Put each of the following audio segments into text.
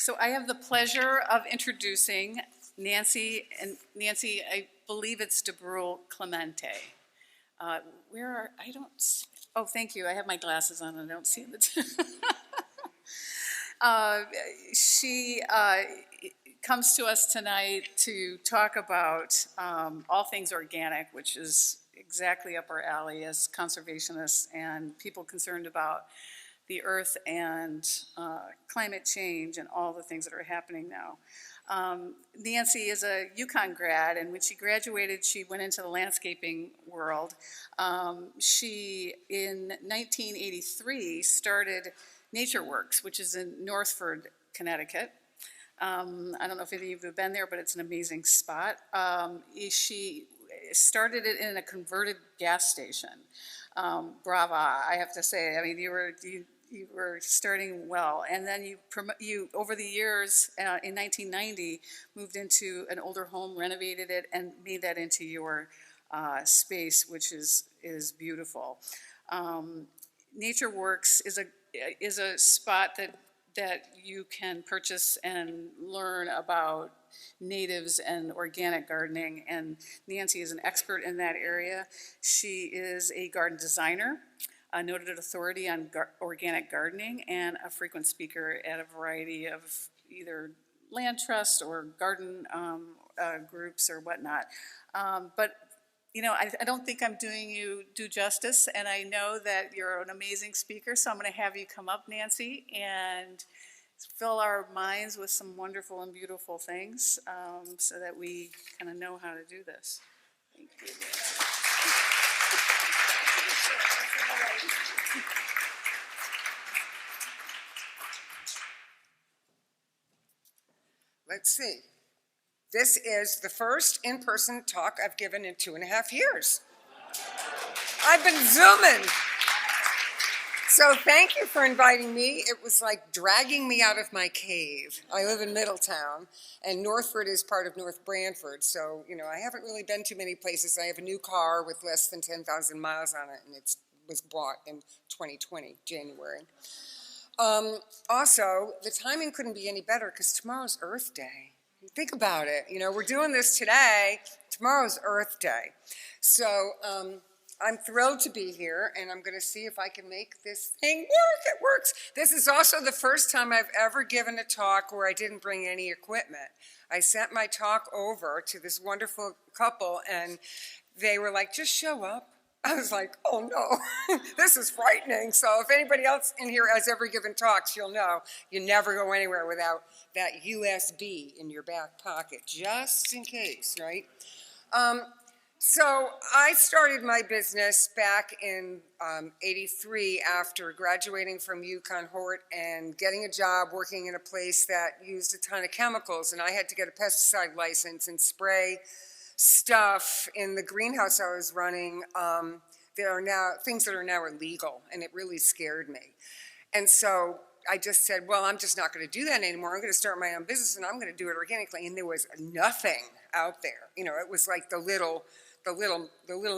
So I have the pleasure of introducing Nancy, and Nancy, I believe it's DeBrule-Clemente. Oh, thank you, I have my glasses on and I don't see the she comes to us tonight to talk about all things organic, which is exactly up our alley as conservationists and people concerned about the earth and climate change and all the things that are happening now. Nancy is a UConn grad, and when she graduated, she went into the landscaping world. She, in 1983, started Natureworks, which is in Northford, Connecticut. I don't know if any of you have been there, but it's an amazing spot. She started it in a converted gas station. Brava, I have to say. I mean, you were starting well, and then you over the years in 1990 moved into an older home, renovated it, and made that into your space, which is beautiful. Natureworks is a spot that you can purchase and learn about natives and organic gardening, and Nancy is an expert in that area. She is a garden designer, a noted authority on organic gardening, and a frequent speaker at a variety of either land trust or garden groups or whatnot. But you know, I don't think I'm doing you due justice, and I know that you're an amazing speaker, so I'm going to have you come up, Nancy, and fill our minds with some wonderful and beautiful things so that we kind of know how to do this. Thank you. Let's see. This is the first in-person talk I've given in 2.5 years. I've been Zooming. So thank you for inviting me. It was like dragging me out of my cave. I live in Middletown, and Northford is part of North Branford. So, you know, I haven't really been to many places. I have a new car with less than 10,000 miles on it, and it was bought in 2020, January. Also, the timing couldn't be any better because tomorrow's Earth Day. Think about it. You know, we're doing this today. Tomorrow's Earth Day. So I'm thrilled to be here, and I'm going to see if I can make this thing work. It works. This is also the first time I've ever given a talk where I didn't bring any equipment. I sent my talk over to this wonderful couple, and they were like, just show up. I was like, oh no, this is frightening. So if anybody else in here has ever given talks, you'll know you never go anywhere without that USB in your back pocket, just in case, right? So I started my business back in '83 after graduating from UConn Hort and getting a job working in a place that used a ton of chemicals, and I had to get a pesticide license and spray stuff in the greenhouse I was running. There are now things that are now illegal, and it really scared me. And so I just said, well, I'm just not going to do that anymore. I'm going to start my own business, and I'm going to do it organically. And there was nothing out there. You know, it was like the little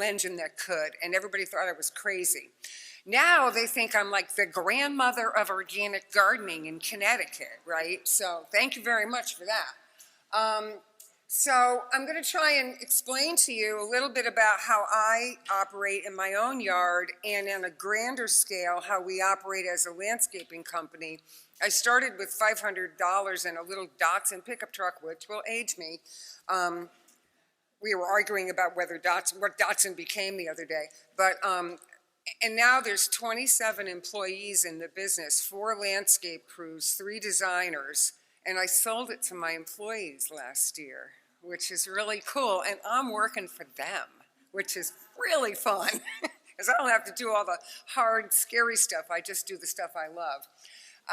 engine that could, and everybody thought I was crazy. Now they think I'm like the grandmother of organic gardening in Connecticut, right? So thank you very much for that. So I'm going to try and explain to you a little bit about how I operate in my own yard, and on a grander scale, how we operate as a landscaping company. I started with $500 and a little Datsun pickup truck, which will age me. We were arguing about what Datsun became the other day. But, and now there's 27 employees in the business, 4 landscape crews, 3 designers, and I sold it to my employees last year, which is really cool, and I'm working for them, which is really fun, because I don't have to do all the hard, scary stuff. I just do the stuff I love.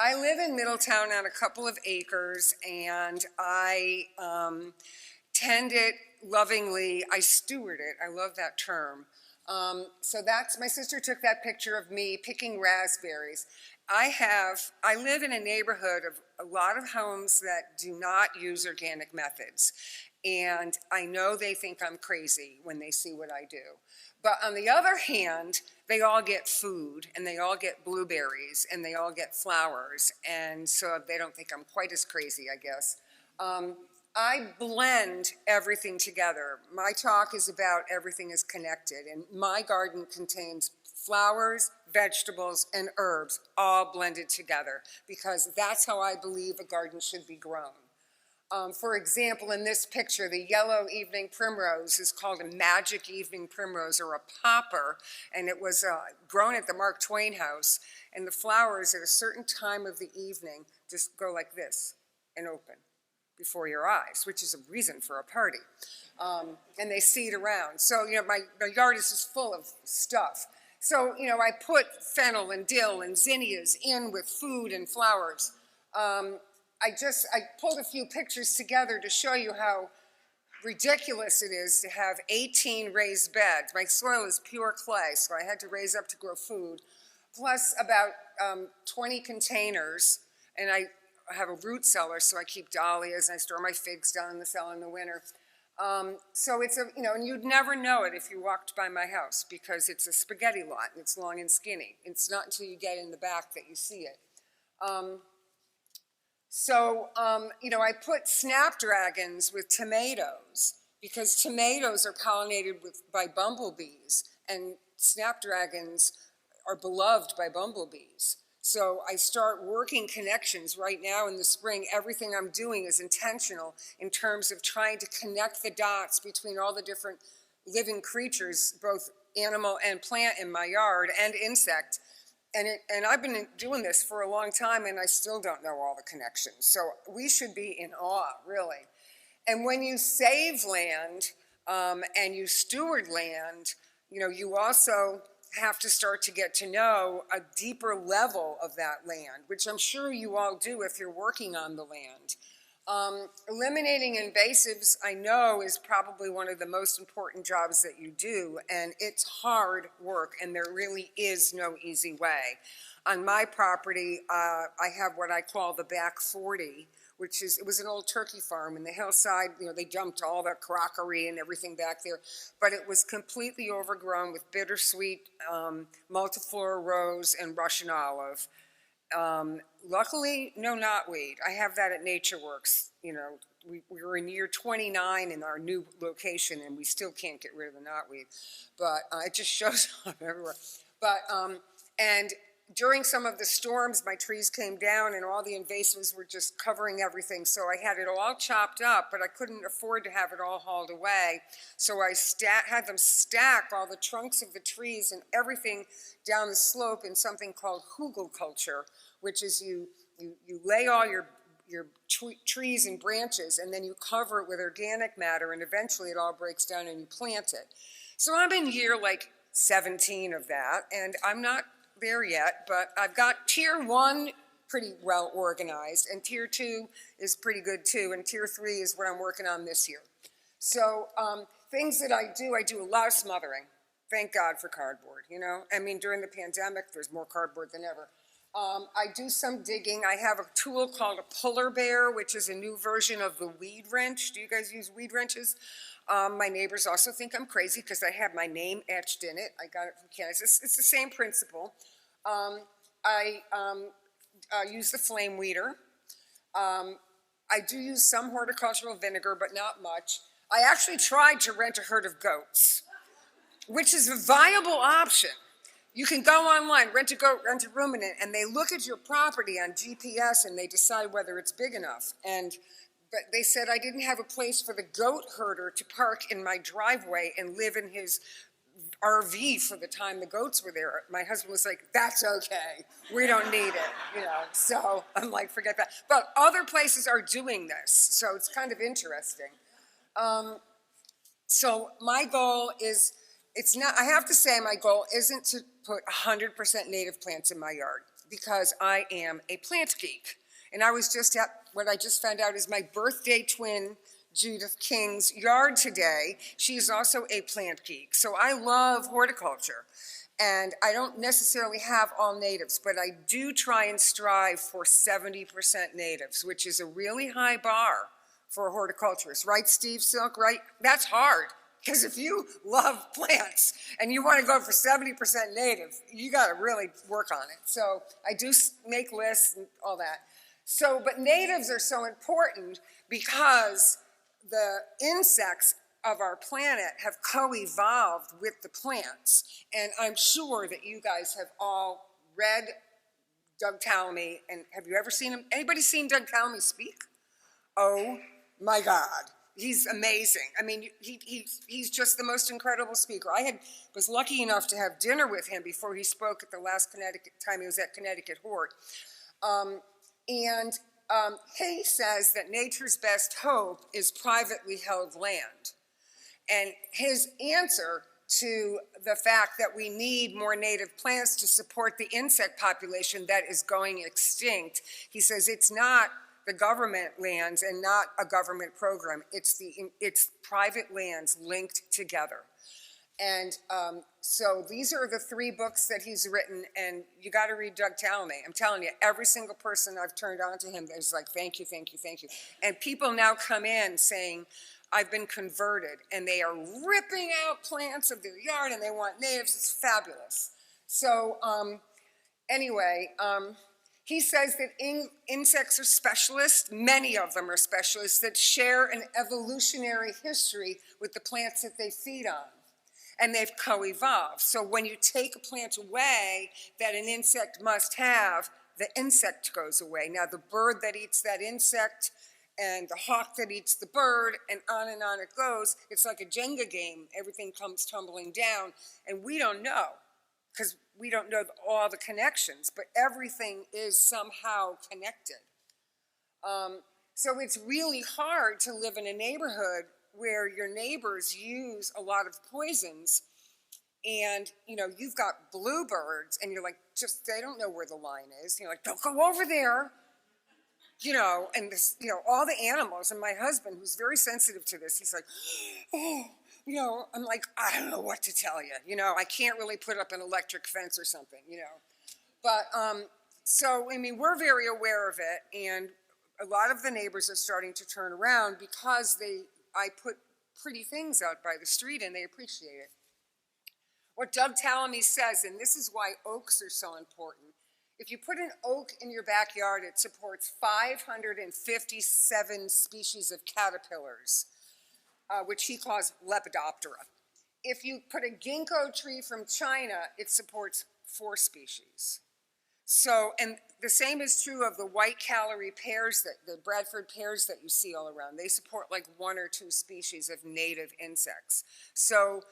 I live in Middletown on a couple of acres, and I tend it lovingly. I steward it. I love that term. So my sister took that picture of me picking raspberries. I live in a neighborhood of a lot of homes that do not use organic methods. And I know they think I'm crazy when they see what I do. But on the other hand, they all get food, and they all get blueberries, and they all get flowers. And so they don't think I'm quite as crazy, I guess. I blend everything together. My talk is about everything is connected, and my garden contains flowers, vegetables, and herbs all blended together, because that's how I believe a garden should be grown. For example, in this picture, the yellow evening primrose is called a magic evening primrose, or a popper, and it was grown at the Mark Twain House, and the flowers at a certain time of the evening just go like this and open before your eyes, which is a reason for a party. And they seed around. So, my yard is just full of stuff. So, I put fennel and dill and zinnias in with food and flowers. I pulled a few pictures together to show you how ridiculous it is to have 18 raised beds. My soil is pure clay, so I had to raise up to grow food, plus about 20 containers, and I have a root cellar, so I keep dahlias, and I store my figs down in the cellar in the winter. So it's and you'd never know it if you walked by my house, because it's a spaghetti lot, and it's long and skinny. It's not until you get in the back that you see it. I put snapdragons with tomatoes, because tomatoes are pollinated by bumblebees, and snapdragons are beloved by bumblebees. So I start working connections right now in the spring. Everything I'm doing is intentional in terms of trying to connect the dots between all the different living creatures, both animal and plant in my yard, and insect. And I've been doing this for a long time, and I still don't know all the connections. So we should be in awe, really. And when you save land and you steward land, you also have to start to get to know a deeper level of that land, which I'm sure you all do if you're working on the land. Eliminating invasives, I know, is probably one of the most important jobs that you do, and it's hard work, and there really is no easy way. On my property, I have what I call the back 40, it was an old turkey farm in the hillside. They dumped all the crockery and everything back there, but it was completely overgrown with bittersweet, multiflora rose, and Russian olive. Luckily, no knotweed. I have that at Natureworks. We were in year 29 in our new location, and we still can't get rid of the knotweed, but it just shows up everywhere. But and during some of the storms, my trees came down, and all the invasives were just covering everything. So I had it all chopped up, but I couldn't afford to have it all hauled away. So I had them stack all the trunks of the trees and everything down the slope in something called hugelkultur, which is you lay all your trees and branches, and then you cover it with organic matter, and eventually it all breaks down and you plant it. So I'm in year 17 of that, and I'm not there yet, but I've got tier 1 pretty well organized, and tier 2 is pretty good too, and tier 3 is what I'm working on this year. So things that I do a lot of smothering. Thank God for cardboard, during the pandemic, there's more cardboard than ever. I do some digging. I have a tool called a puller bear, which is a new version of the weed wrench. Do you guys use weed wrenches? My neighbors also think I'm crazy because I have my name etched in it. I got it from Kansas. It's the same principle. I use the flame weeder. I do use some horticultural vinegar, but not much. I actually tried to rent a herd of goats, which is a viable option. You can go online, rent a goat, rent a ruminant, and they look at your property on GPS and they decide whether it's big enough. But they said I didn't have a place for the goat herder to park in my driveway and live in his RV for the time the goats were there. My husband was like, that's okay, we don't need it, So I'm like, forget that. But other places are doing this, so it's kind of interesting. So my goal is, I have to say my goal isn't to put 100% native plants in my yard, because I am a plant geek. And I was just at, what I just found out is my birthday twin Judith King's yard today. She's also a plant geek. So I love horticulture. And I don't necessarily have all natives, but I do try and strive for 70% natives, which is a really high bar for a horticulturist. Right, Steve Silk? Right? That's hard. Because if you love plants and you want to go for 70% native, you got to really work on it. So I do make lists and all that. So, but natives are so important because the insects of our planet have co-evolved with the plants. And I'm sure that you guys have all read Doug Tallamy. And have you ever seen him? Anybody seen Doug Tallamy speak? Oh my God. He's amazing. I mean, he's just the most incredible speaker. Was lucky enough to have dinner with him before he spoke at the last Connecticut time he was at Connecticut Hort. He says that nature's best hope is privately held land. And his answer to the fact that we need more native plants to support the insect population that is going extinct, he says it's not the government lands and not a government program. It's private lands linked together. And so these are the 3 books that he's written, and you got to read Doug Tallamy. I'm telling you, every single person I've turned on to him is like, thank you, thank you, thank you. And people now come in saying, I've been converted, and they are ripping out plants of their yard, and they want natives. It's fabulous. So anyway, he says that insects are specialists. Many of them are specialists that share an evolutionary history with the plants that they feed on. And they've co-evolved. So when you take a plant away that an insect must have, the insect goes away. Now the bird that eats that insect and the hawk that eats the bird, and on it goes. It's like a Jenga game. Everything comes tumbling down, and we don't know, because we don't know all the connections, but everything is somehow connected. So it's really hard to live in a neighborhood where your neighbors use a lot of poisons, and you've got bluebirds, and you're like, they don't know where the line is. You're like, don't go over there. And this, all the animals, and my husband, who's very sensitive to this, he's like, oh, I'm like, I don't know what to tell you. I can't really put up an electric fence or something, But, so, I mean, we're very aware of it, and a lot of the neighbors are starting to turn around because I put pretty things out by the street, and they appreciate it. What Doug Tallamy says, and this is why oaks are so important, if you put an oak in your backyard, it supports 557 species of caterpillars, which he calls Lepidoptera. If you put a ginkgo tree from China, it supports 4 species. So, and the same is true of the white calorie pears, the Bradford pears that you see all around. They support like 1 or 2 species of native insects. So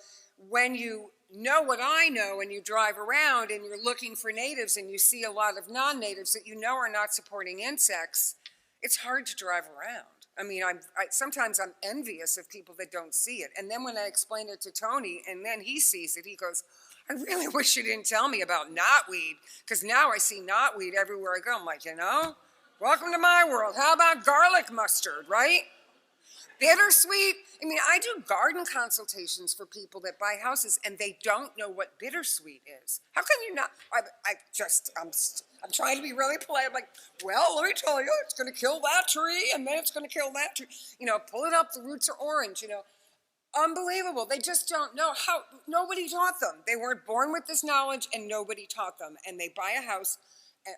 when you know what I know and you drive around and you're looking for natives and you see a lot of non-natives that are not supporting insects, it's hard to drive around. I mean, sometimes I'm envious of people that don't see it. And then when I explain it to Tony and then he sees it, he goes, I really wish you didn't tell me about knotweed, because now I see knotweed everywhere I go. I'm like, welcome to my world. How about garlic mustard, right? Bittersweet. I mean, I do garden consultations for people that buy houses and they don't know what bittersweet is. How can you not? I'm trying to be really polite. I'm like, well, let me tell you, it's going to kill that tree and then it's going to kill that tree. Pull it up, the roots are orange, Unbelievable. They just don't know how. Nobody taught them. They weren't born with this knowledge and nobody taught them. And they buy a house,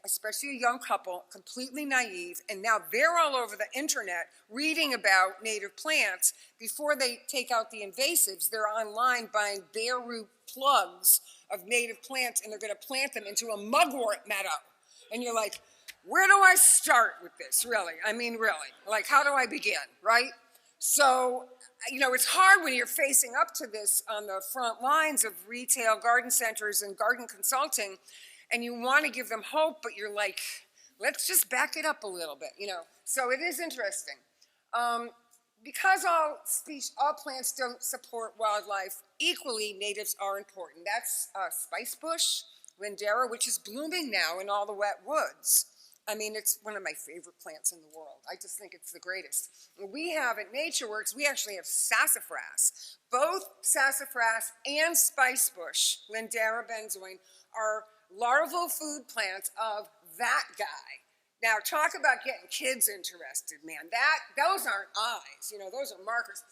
especially a young couple, completely naive, and now they're all over the internet reading about native plants. Before they take out the invasives, they're online buying bare root plugs of native plants, and they're going to plant them into a mugwort meadow. And you're like, where do I start with this, really? I mean, really. Like, how do I begin, right? So, it's hard when you're facing up to this on the front lines of retail garden centers and garden consulting, and you want to give them hope, but you're like, let's just back it up a little bit, So it is interesting. Because all plants don't support wildlife equally, natives are important. That's spicebush, lindera, which is blooming now in all the wet woods. I mean, it's one of my favorite plants in the world. I just think it's the greatest. We have at Natureworks, we actually have sassafras. Both sassafras and spicebush, Lindera benzoin, are larval food plants of that guy. Now, talk about getting kids interested, man. Those aren't eyes, those are markers.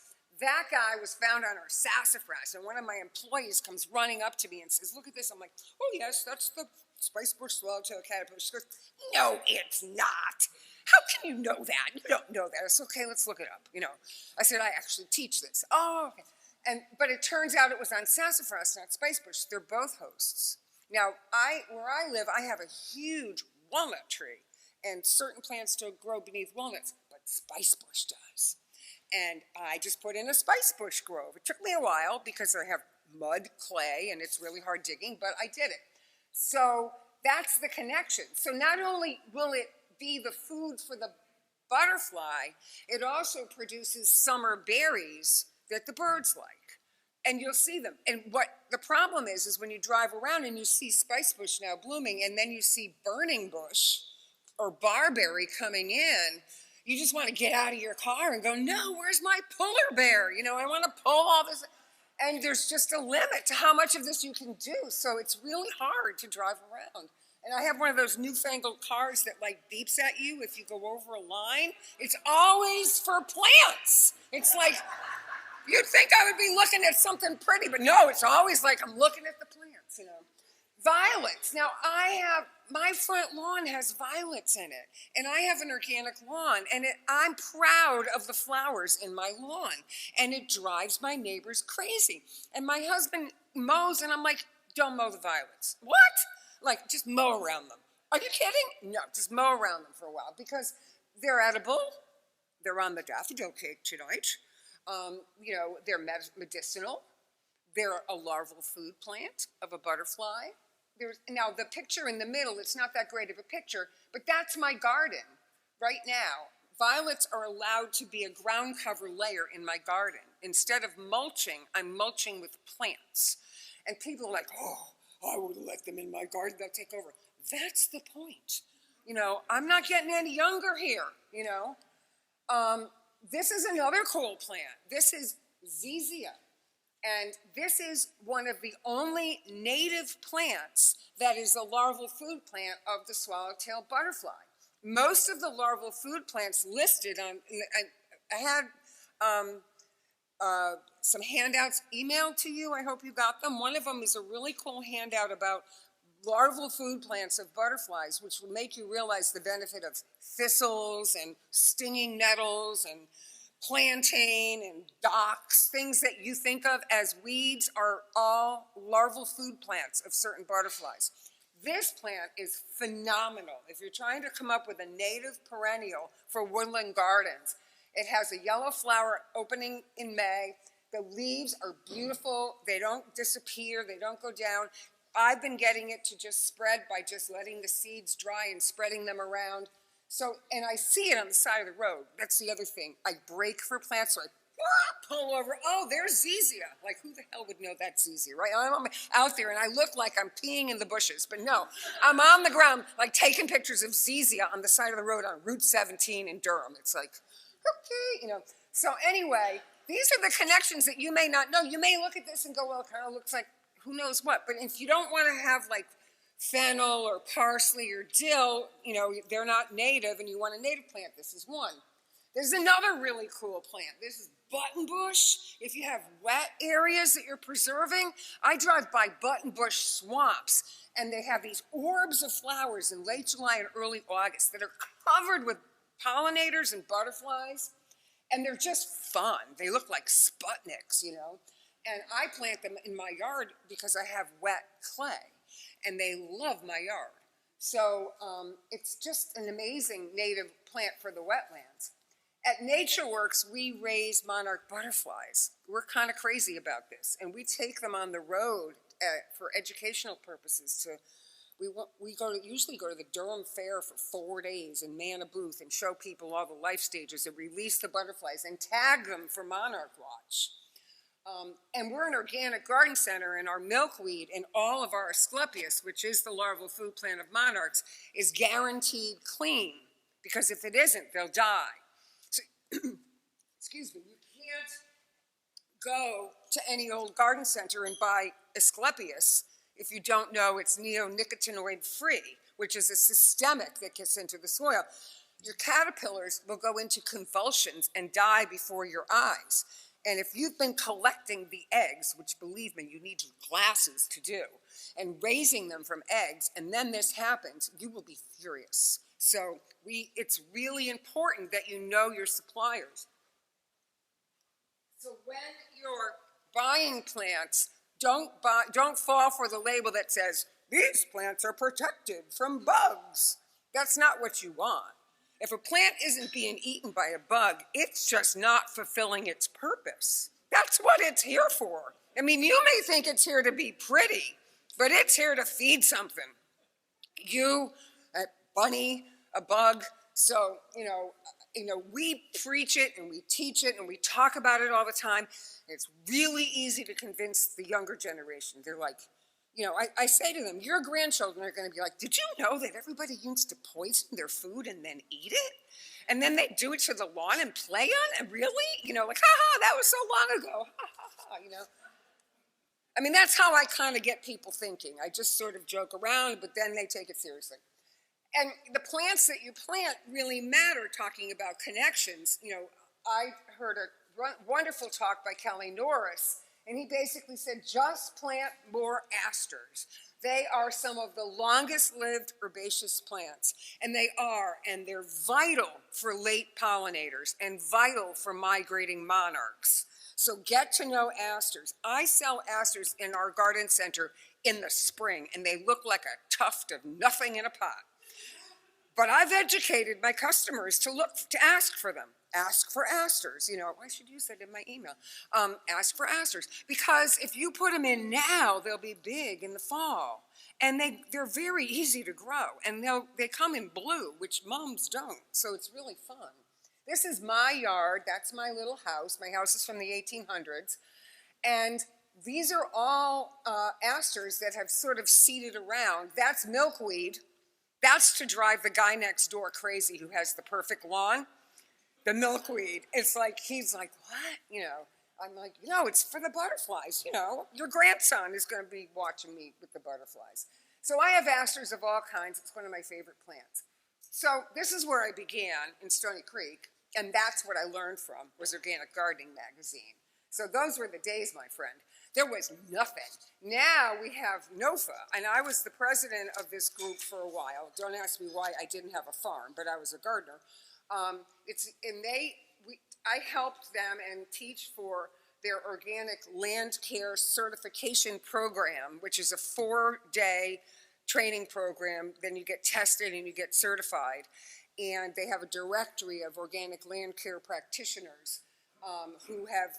That guy was found on our sassafras, and one of my employees comes running up to me and says, look at this. I'm like, oh, yes, that's the spicebush swallowtail caterpillar. She goes, no, it's not. How can you know that? You don't know that. I said, okay, let's look it up. I said, I actually teach this. Oh, okay. But it turns out it was on sassafras, not spicebush. They're both hosts. Now, where I live, I have a huge walnut tree, and certain plants don't grow beneath walnuts, but spicebush does. And I just put in a spicebush grove. It took me a while because I have mud, clay, and it's really hard digging, but I did it. So that's the connection. So not only will it be the food for the butterfly, it also produces summer berries that the birds like. And you'll see them. And what the problem is when you drive around and you see spicebush now blooming, and then you see burning bush or barberry coming in, you just want to get out of your car and go, no, where's my polar bear? I want to pull all this. And there's just a limit to how much of this you can do. So it's really hard to drive around. And I have one of those newfangled cars that beeps at you if you go over a line. It's always for plants. It's like, you'd think I would be looking at something pretty, but no, it's always like I'm looking at the plants, Violets. Now, my front lawn has violets in it, and I have an organic lawn, and I'm proud of the flowers in my lawn, and it drives my neighbors crazy. And my husband mows, and I'm like, don't mow the violets. What? Just mow around them. Are you kidding? No, just mow around them for a while, because they're edible. They're on the daffodil cake tonight. They're medicinal. They're a larval food plant of a butterfly. Now, the picture in the middle, it's not that great of a picture, but that's my garden right now. Violets are allowed to be a ground cover layer in my garden. Instead of mulching, I'm mulching with plants. And people are like, oh, I would let them in my garden, they'll take over. That's the point. I'm not getting any younger here, This is another cool plant. This is Zizia. And this is one of the only native plants that is a larval food plant of the swallowtail butterfly. Most of the larval food plants listed on, I had some handouts emailed to you. I hope you got them. One of them is a really cool handout about larval food plants of butterflies, which will make you realize the benefit of thistles and stinging nettles and plantain and docks. Things that you think of as weeds are all larval food plants of certain butterflies. This plant is phenomenal. If you're trying to come up with a native perennial for woodland gardens, it has a yellow flower opening in May. The leaves are beautiful. They don't disappear. They don't go down. I've been getting it to just spread by just letting the seeds dry and spreading them around. So, and I see it on the side of the road. That's the other thing. I break for plants, so I pull over. Oh, there's Zizia. Like, who the hell would know that's Zizia, right? I'm out there, and I look like I'm peeing in the bushes. But no, I'm on the ground, like, taking pictures of Zizia on the side of the road on Route 17 in Durham. It's like, okay, So anyway, these are the connections that you may not know. You may look at this and go, well, it kind of looks like who knows what. But if you don't want to have, like, fennel or parsley or dill, they're not native, and you want a native plant, this is one. There's another really cool plant. This is buttonbush. If you have wet areas that you're preserving, I drive by buttonbush swamps, and they have these orbs of flowers in late July and early August that are covered with pollinators and butterflies, and they're just fun. They look like Sputniks, And I plant them in my yard because I have wet clay, and they love my yard. So it's just an amazing native plant for the wetlands. At Natureworks, we raise monarch butterflies. We're kind of crazy about this, and we take them on the road for educational purposes. We usually go to the Durham Fair for 4 days and man a booth and show people all the life stages and release the butterflies and tag them for Monarch Watch. And we're an organic garden center, and our milkweed and all of our Asclepias, which is the larval food plant of monarchs, is guaranteed clean, because if it isn't, they'll die. So, excuse me, you can't go to any old garden center and buy Asclepias if you don't know it's neonicotinoid free, which is a systemic that gets into the soil. Your caterpillars will go into convulsions and die before your eyes. And if you've been collecting the eggs, which believe me, you need glasses to do, and raising them from eggs, and then this happens, you will be furious. So it's really important that you know your suppliers. So when you're buying plants, don't fall for the label that says, these plants are protected from bugs. That's not what you want. If a plant isn't being eaten by a bug, it's just not fulfilling its purpose. That's what it's here for. I mean, you may think it's here to be pretty, but it's here to feed something. You, a bunny, a bug. So, we preach it and we teach it and we talk about it all the time. It's really easy to convince the younger generation. They're like, I say to them, your grandchildren are going to be like, did you know that everybody used to poison their food and then eat it? And then they do it to the lawn and play on it? Really? Like, ha, that was so long ago. Ha, ha, ha, I mean, that's how I kind of get people thinking. I just sort of joke around, but then they take it seriously. And the plants that you plant really matter, talking about connections. I heard a wonderful talk by Kelly Norris, and he basically said, just plant more asters. They are some of the longest lived herbaceous plants, and they're vital for late pollinators and vital for migrating monarchs. So get to know asters. I sell asters in our garden center in the spring, and they look like a tuft of nothing in a pot. But I've educated my customers to ask for them. Ask for asters. I should use that in my email. Ask for asters. Because if you put them in now, they'll be big in the fall. And they're very easy to grow. And they come in blue, which mums don't. So it's really fun. This is my yard. That's my little house. My house is from the 1800s. And these are all asters that have sort of seeded around. That's milkweed. That's to drive the guy next door crazy who has the perfect lawn. The milkweed. It's like, he's like, what? I'm like, it's for the butterflies. Your grandson is going to be watching me with the butterflies. So I have asters of all kinds. It's one of my favorite plants. So this is where I began in Stony Creek, and that's what I learned from, was Organic Gardening magazine. So those were the days, my friend. There was nothing. Now we have NOFA, and I was the president of this group for a while. Don't ask me why I didn't have a farm, but I was a gardener. I helped them and teach for their organic land care certification program, which is a 4-day training program. Then you get tested and you get certified. And they have a directory of organic land care practitioners who have,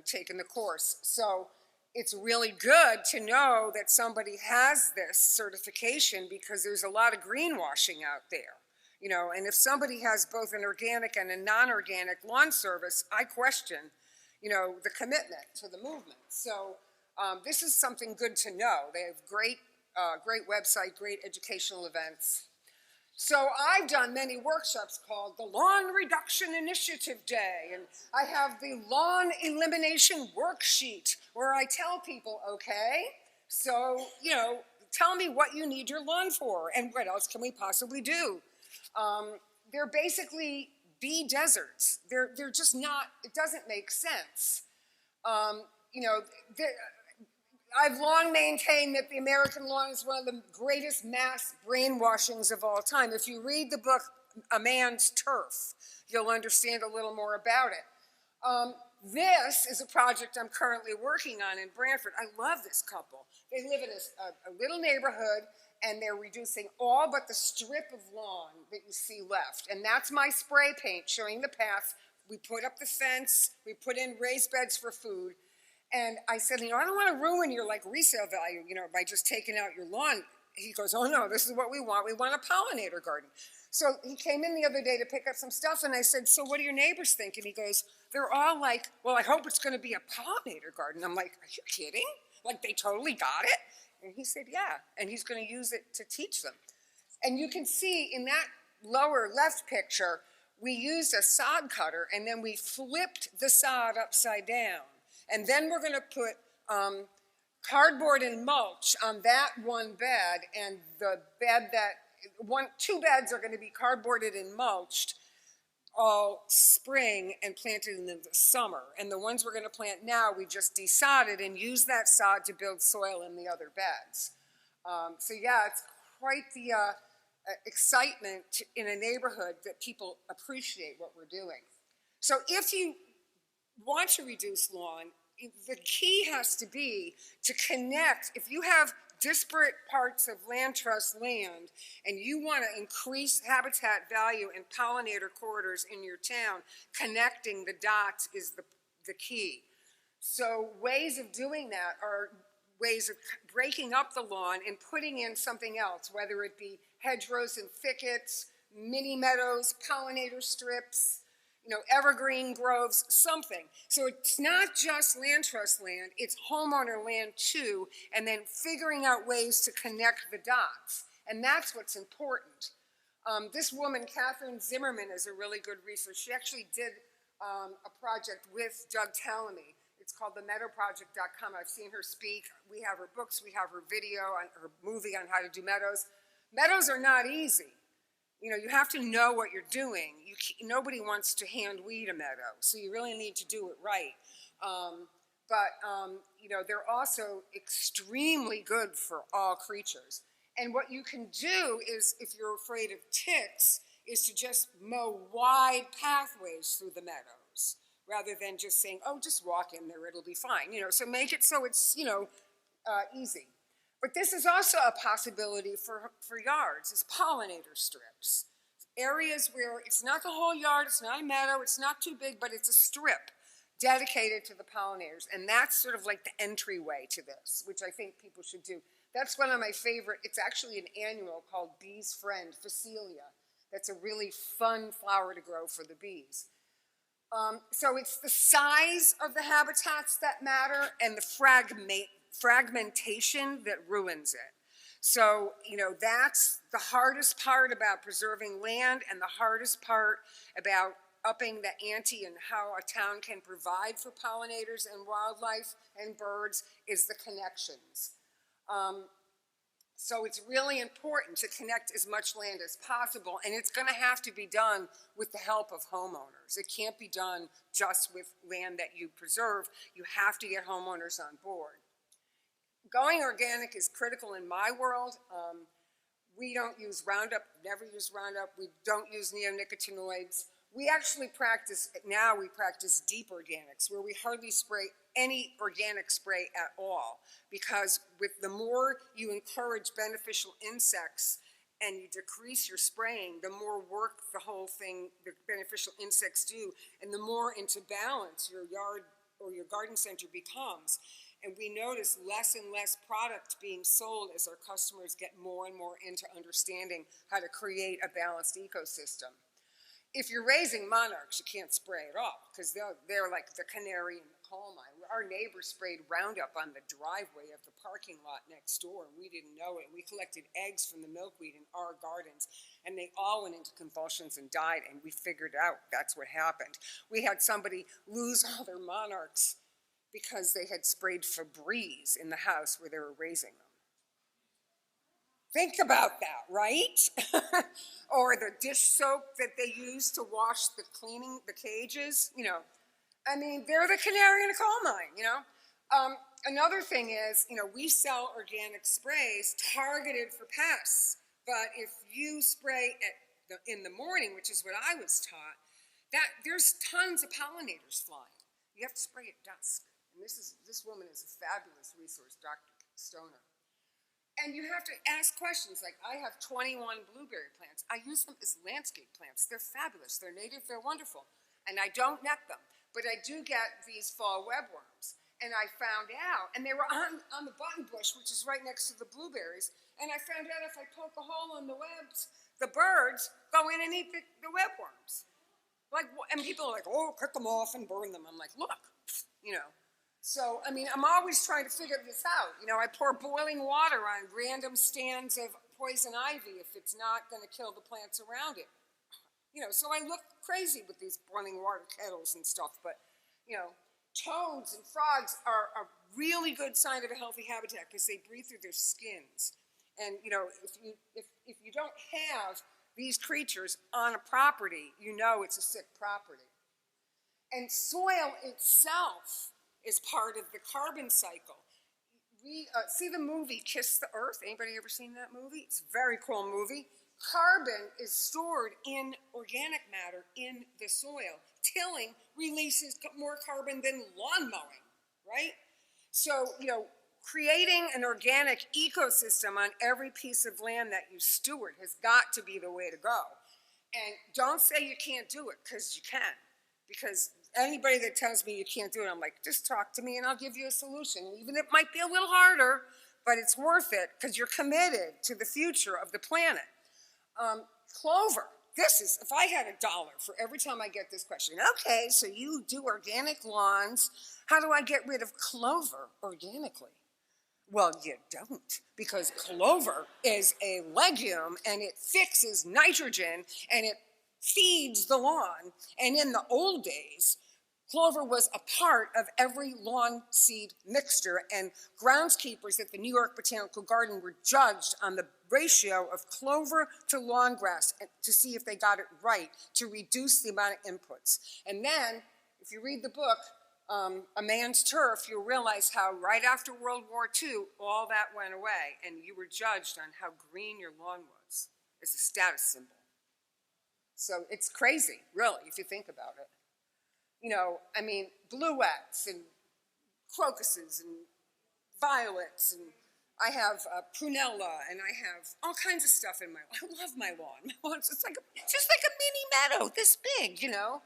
taken the course. So it's really good to know that somebody has this certification, because there's a lot of greenwashing out there. And if somebody has both an organic and a non-organic lawn service, I question, the commitment to the movement. So this is something good to know. They have great website, great educational events. So I've done many workshops called the Lawn Reduction Initiative Day, and I have the Lawn Elimination Worksheet, where I tell people, okay, so, tell me what you need your lawn for, and what else can we possibly do? They're basically bee deserts. They're just not, it doesn't make sense. I've long maintained that the American lawn is one of the greatest mass brainwashings of all time. If you read the book, A Man's Turf, you'll understand a little more about it. This is a project I'm currently working on in Brantford. I love this couple. They live in a little neighborhood, and they're reducing all but the strip of lawn that you see left. And that's my spray paint showing the path. We put up the fence, we put in raised beds for food. And I said, I don't want to ruin your resale value, by just taking out your lawn. he goes, oh no, this is what we want. We want a pollinator garden. So he came in the other day to pick up some stuff, and I said, so what do your neighbors think? And he goes, they're all like, well, I hope it's going to be a pollinator garden. I'm like, are you kidding? Like, they totally got it? And he said, yeah, and he's going to use it to teach them. And you can see in that lower left picture, we used a sod cutter, and then we flipped the sod upside down. And then we're going to put cardboard and mulch on that one bed, and the bed that, two beds are going to be cardboarded and mulched all spring and planted in the summer. And the ones we're going to plant now, we just desodded and use that sod to build soil in the other beds. So yeah, it's quite the excitement in a neighborhood that people appreciate what we're doing. So if you want to reduce lawn, the key has to be to connect. If you have disparate parts of land trust land and you want to increase habitat value and pollinator corridors in your town, connecting the dots is the key. So ways of doing that are ways of breaking up the lawn and putting in something else, whether it be hedgerows and thickets, mini meadows, pollinator strips, evergreen groves, something. So it's not just land trust land, it's homeowner land too, and then figuring out ways to connect the dots. And that's what's important. This woman, Catherine Zimmerman, is a really good resource. She actually did a project with Doug Tallamy. It's called themeadowproject.com. I've seen her speak. We have her books, we have her video, her movie on how to do meadows. Meadows are not easy. You have to know what you're doing. Nobody wants to hand weed a meadow, so you really need to do it right. They're also extremely good for all creatures. And what you can do is, if you're afraid of ticks, is to just mow wide pathways through the meadows, rather than just saying, oh, just walk in there, it'll be fine. So make it so it's, easy. But this is also a possibility for yards, is pollinator strips. Areas where it's not the whole yard, it's not a meadow, it's not too big, but it's a strip dedicated to the pollinators. And that's sort of like the entryway to this, which I think people should do. That's one of my favorite. It's actually an annual called Bee's Friend, Phacelia. That's a really fun flower to grow for the bees. So it's the size of the habitats that matter and the fragmentation that ruins it. So, that's the hardest part about preserving land, and the hardest part about upping the ante and how a town can provide for pollinators and wildlife and birds is the connections. So it's really important to connect as much land as possible, and it's going to have to be done with the help of homeowners. It can't be done just with land that you preserve. You have to get homeowners on board. Going organic is critical in my world. We don't use Roundup, never use Roundup. We don't use neonicotinoids. We actually practice deep organics, where we hardly spray any organic spray at all, because with the more you encourage beneficial insects and you decrease your spraying, the more work the beneficial insects do, and the more into balance your yard or your garden center becomes. And we notice less and less product being sold as our customers get more and more into understanding how to create a balanced ecosystem. If you're raising monarchs, you can't spray at all, because they're like the canary in the coal mine. Our neighbor sprayed Roundup on the driveway of the parking lot next door, and we didn't know it. We collected eggs from the milkweed in our gardens, and they all went into convulsions and died, and we figured out that's what happened. We had somebody lose all their monarchs because they had sprayed Febreze in the house where they were raising them. Think about that, right? Or the dish soap that they use to wash the cages, they're the canary in a coal mine, Another thing is, we sell organic sprays targeted for pests, but if you spray in the morning, which is what I was taught, there's tons of pollinators flying. You have to spray at dusk. And this woman is a fabulous resource, Dr. Stoner. And you have to ask questions like, I have 21 blueberry plants. I use them as landscape plants. They're fabulous. They're native. They're wonderful. And I don't net them. But I do get these fall webworms. And I found out, and they were on the button bush, which is right next to the blueberries, and I found out if I poke a hole in the webs, the birds go in and eat the webworms. Like, and people are like, oh, cut them off and burn them. I'm like, look, you know. So, I mean, I'm always trying to figure this out. You know, I pour boiling water on random stands of poison ivy if it's not going to kill the plants around it. You know, so I look crazy with these boiling water kettles and stuff, but, you know, toads and frogs are a really good sign of a healthy habitat because they breathe through their skins. And, you know, if you don't have these creatures on a property, you know it's a sick property. And soil itself is part of the carbon cycle. We see the movie Kiss the Earth. Anybody ever seen that movie? It's a very cool movie. Carbon is stored in organic matter in the soil. Tilling releases more carbon than lawn mowing, right? So, you know, creating an organic ecosystem on every piece of land that you steward has got to be the way to go. And don't say you can't do it, because you can. Because anybody that tells me you can't do it, I'm like, just talk to me and I'll give you a solution. Even if it might be a little harder, but it's worth it because you're committed to the future of the planet. Clover. This is, if I had $1 for every time I get this question, okay, so you do organic lawns, how do I get rid of clover organically? Well, you don't, because clover is a legume and it fixes nitrogen and it feeds the lawn. And in the old days, clover was a part of every lawn seed mixture, and groundskeepers at the New York Botanical Garden were judged on the ratio of clover to lawn grass to see if they got it right, to reduce the amount of inputs. And then, if you read the book, A Man's Turf, you'll realize how right after World War II, all that went away, and you were judged on how green your lawn was as a status symbol. So it's crazy, really, if you think about it. You know, I mean, bluets and crocuses and violets, and I have prunella, and I have all kinds of stuff in my lawn. I love my lawn. My lawn's just like a mini meadow, this big, you know.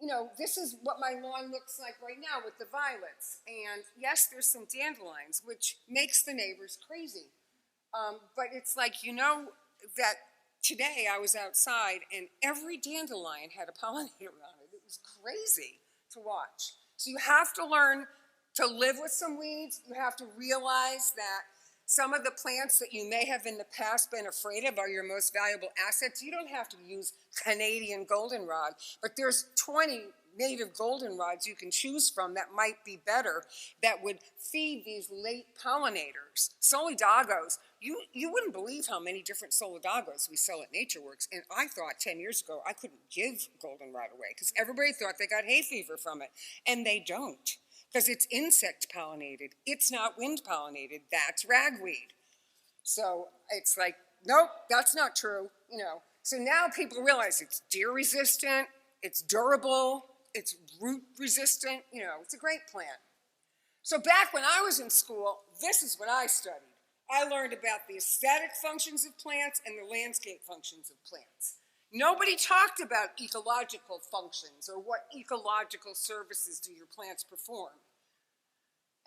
You know, this is what my lawn looks like right now with the violets. And yes, there's some dandelions, which makes the neighbors crazy. But it's like, you know, that today I was outside and every dandelion had a pollinator on it. It was crazy to watch. So you have to learn to live with some weeds. You have to realize that some of the plants that you may have in the past been afraid of are your most valuable assets. You don't have to use Canadian goldenrod, but there's 20 native goldenrods you can choose from that might be better, that would feed these late pollinators. Solidagos, you wouldn't believe how many different solidagos we sell at Natureworks, and I thought 10 years ago I couldn't give goldenrod away because everybody thought they got hay fever from it, and they don't. Because it's insect pollinated. It's not wind pollinated. That's ragweed. So it's like, nope, that's not true, you know. So now people realize it's deer resistant, it's durable, it's root resistant, you know, it's a great plant. So back when I was in school, this is what I studied. I learned about the aesthetic functions of plants and the landscape functions of plants. Nobody talked about ecological functions or what ecological services do your plants perform.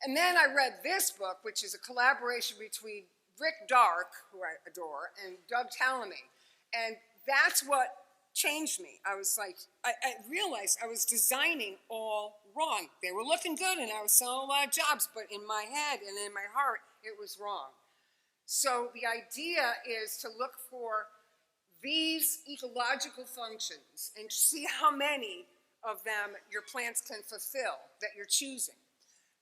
And then I read this book, which is a collaboration between Rick Dark, who I adore, and Doug Tallamy. And that's what changed me. I was like, I realized I was designing all wrong. They were looking good and I was selling a lot of jobs, but in my head and in my heart, it was wrong. So the idea is to look for these ecological functions and see how many of them your plants can fulfill that you're choosing.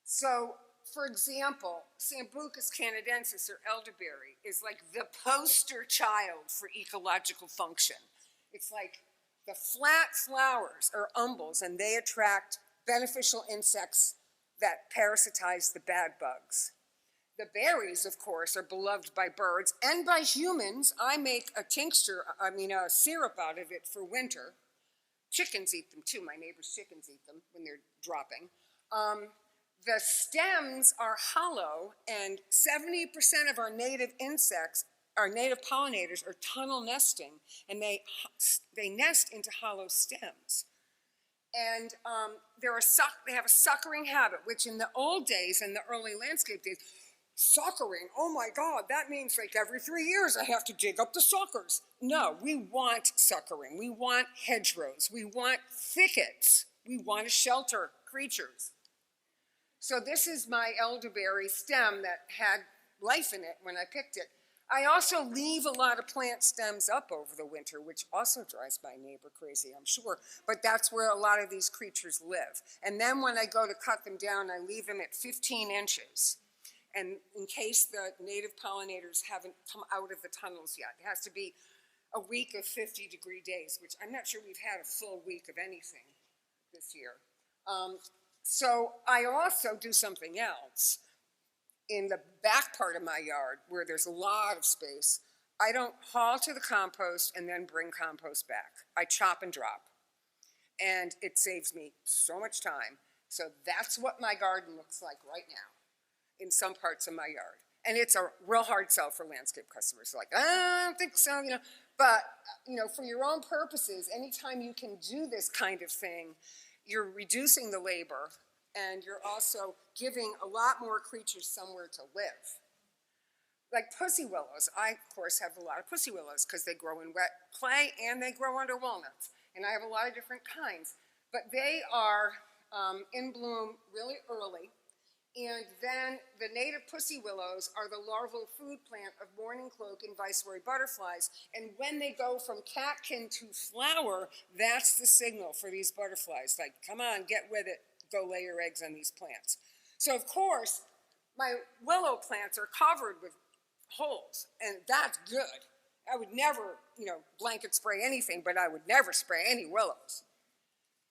So, for example, Sambucus canadensis, or elderberry, is like the poster child for ecological function. It's like the flat flowers are umbels, and they attract beneficial insects that parasitize the bad bugs. The berries, of course, are beloved by birds and by humans. I make a syrup out of it for winter. Chickens eat them too. My neighbor's chickens eat them when they're dropping. The stems are hollow, and 70% of our native insects, our native pollinators, are tunnel nesting, and they nest into hollow stems. And they have a suckering habit, which in the old days, in the early landscape days, suckering, oh my God, that means like every 3 years I have to dig up the suckers. No, we want suckering. We want hedgerows. We want thickets. We want to shelter creatures. So this is my elderberry stem that had life in it when I picked it. I also leave a lot of plant stems up over the winter, which also drives my neighbor crazy, I'm sure. But that's where a lot of these creatures live. And then when I go to cut them down, I leave them at 15 inches. And in case the native pollinators haven't come out of the tunnels yet. It has to be a week of 50-degree days, which I'm not sure we've had a full week of anything this year. So I also do something else. In the back part of my yard, where there's a lot of space, I don't haul to the compost and then bring compost back. I chop and drop. And it saves me so much time. So that's what my garden looks like right now in some parts of my yard. And it's a real hard sell for landscape customers. Like, I don't think so, you know. But, you know, for your own purposes, anytime you can do this kind of thing, you're reducing the labor, and you're also giving a lot more creatures somewhere to live. Like pussy willows. I, of course, have a lot of pussy willows because they grow in wet clay and they grow under walnuts. And I have a lot of different kinds. But they are in bloom really early. And then the native pussy willows are the larval food plant of mourning cloak and viceroy butterflies. And when they go from catkin to flower, that's the signal for these butterflies. Like, come on, get with it. Go lay your eggs on these plants. So of course, my willow plants are covered with holes, and that's good. I would never, you know, blanket spray anything, but I would never spray any willows.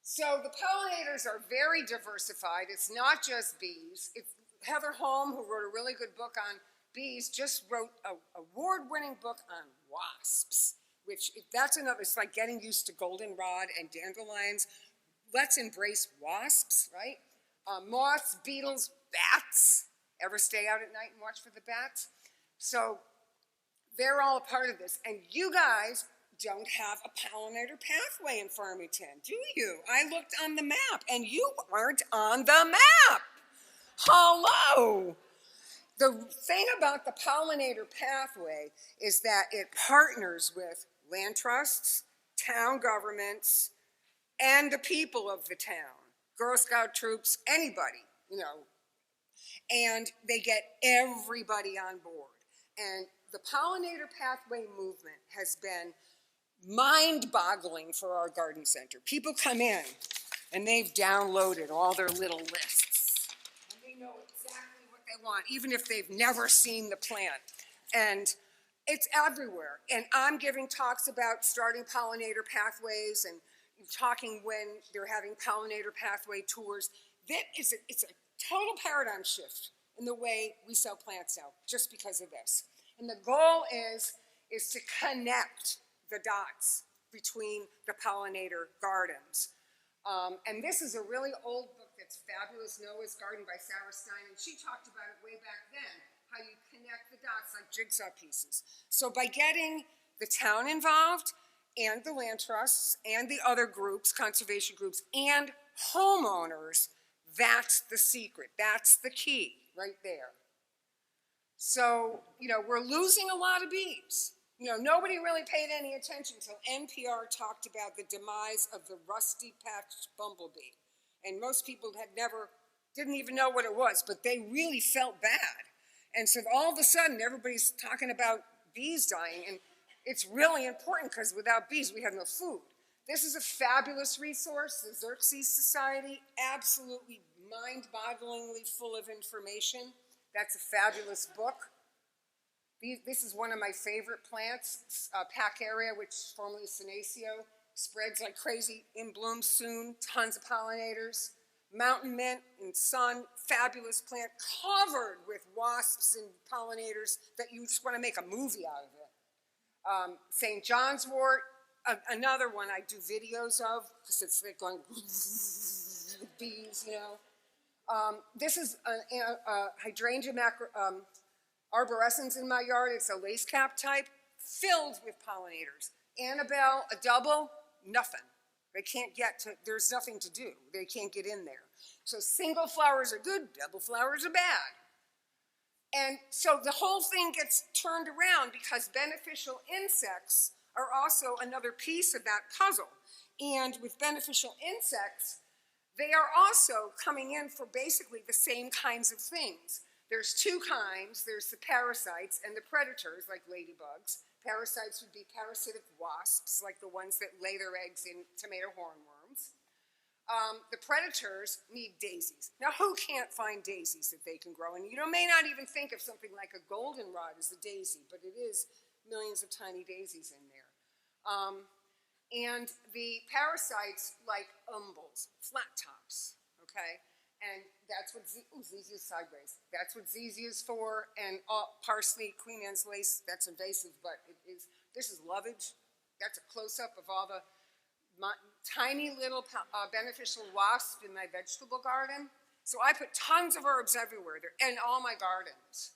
So the pollinators are very diversified. It's not just bees. Heather Holm, who wrote a really good book on bees, just wrote an award-winning book on wasps, which that's another, it's like getting used to goldenrod and dandelions. Let's embrace wasps, right? Moths, beetles, bats. Ever stay out at night and watch for the bats? So they're all a part of this. And you guys don't have a pollinator pathway in Farmington, do you? I looked on the map, and you weren't on the map. Hello. The thing about the pollinator pathway is that it partners with land trusts, town governments, and the people of the town, Girl Scout troops, anybody, you know, and they get everybody on board. And the pollinator pathway movement has been mind-boggling for our garden center. People come in and they've downloaded all their little lists, and they know exactly what they want, even if they've never seen the plant. And it's everywhere. And I'm giving talks about starting pollinator pathways and talking when they're having pollinator pathway tours. It's a total paradigm shift in the way we sell plants now, just because of this. And the goal is to connect the dots between the pollinator gardens. And this is a really old book that's fabulous, Noah's Garden by Sarah Stein, and she talked about it way back then, how you connect the dots like jigsaw pieces. So by getting the town involved, and the land trusts, and the other groups, conservation groups, and homeowners, that's the secret. That's the key right there. So, you know, we're losing a lot of bees. You know, nobody really paid any attention until NPR talked about the demise of the rusty-patched bumblebee. And most people didn't even know what it was, but they really felt bad. And so all of a sudden, everybody's talking about bees dying, and it's really important because without bees, we have no food. This is a fabulous resource, the Xerxes Society, absolutely mind-bogglingly full of information. That's a fabulous book. This is one of my favorite plants, Pachyria, which formerly Senecio, spreads like crazy, in bloom soon, tons of pollinators. Mountain mint in sun, fabulous plant, covered with wasps and pollinators that you just want to make a movie out of it. St. John's wort, another one I do videos of, because it's like going with bees, you know. This is a hydrangea arborescens in my yard. It's a lace cap type, filled with pollinators. Annabelle, a double, nothing. They can't get to, there's nothing to do. They can't get in there. So single flowers are good, double flowers are bad. And so the whole thing gets turned around because beneficial insects are also another piece of that puzzle. And with beneficial insects, they are also coming in for basically the same kinds of things. There's two kinds. There's the parasites and the predators, like ladybugs. Parasites would be parasitic wasps, like the ones that lay their eggs in tomato hornworms. The predators need daisies. Now, who can't find daisies that they can grow? And you may not even think of something like a goldenrod as a daisy, but it is millions of tiny daisies in there. And the parasites like umbels, flat tops, okay? And that's what ZZ is sideways. That's what ZZ is for, and parsley, Queen Anne's lace, that's invasive, but this is lovage. That's a close-up of all the tiny little beneficial wasps in my vegetable garden. So I put tons of herbs everywhere. They're in all my gardens.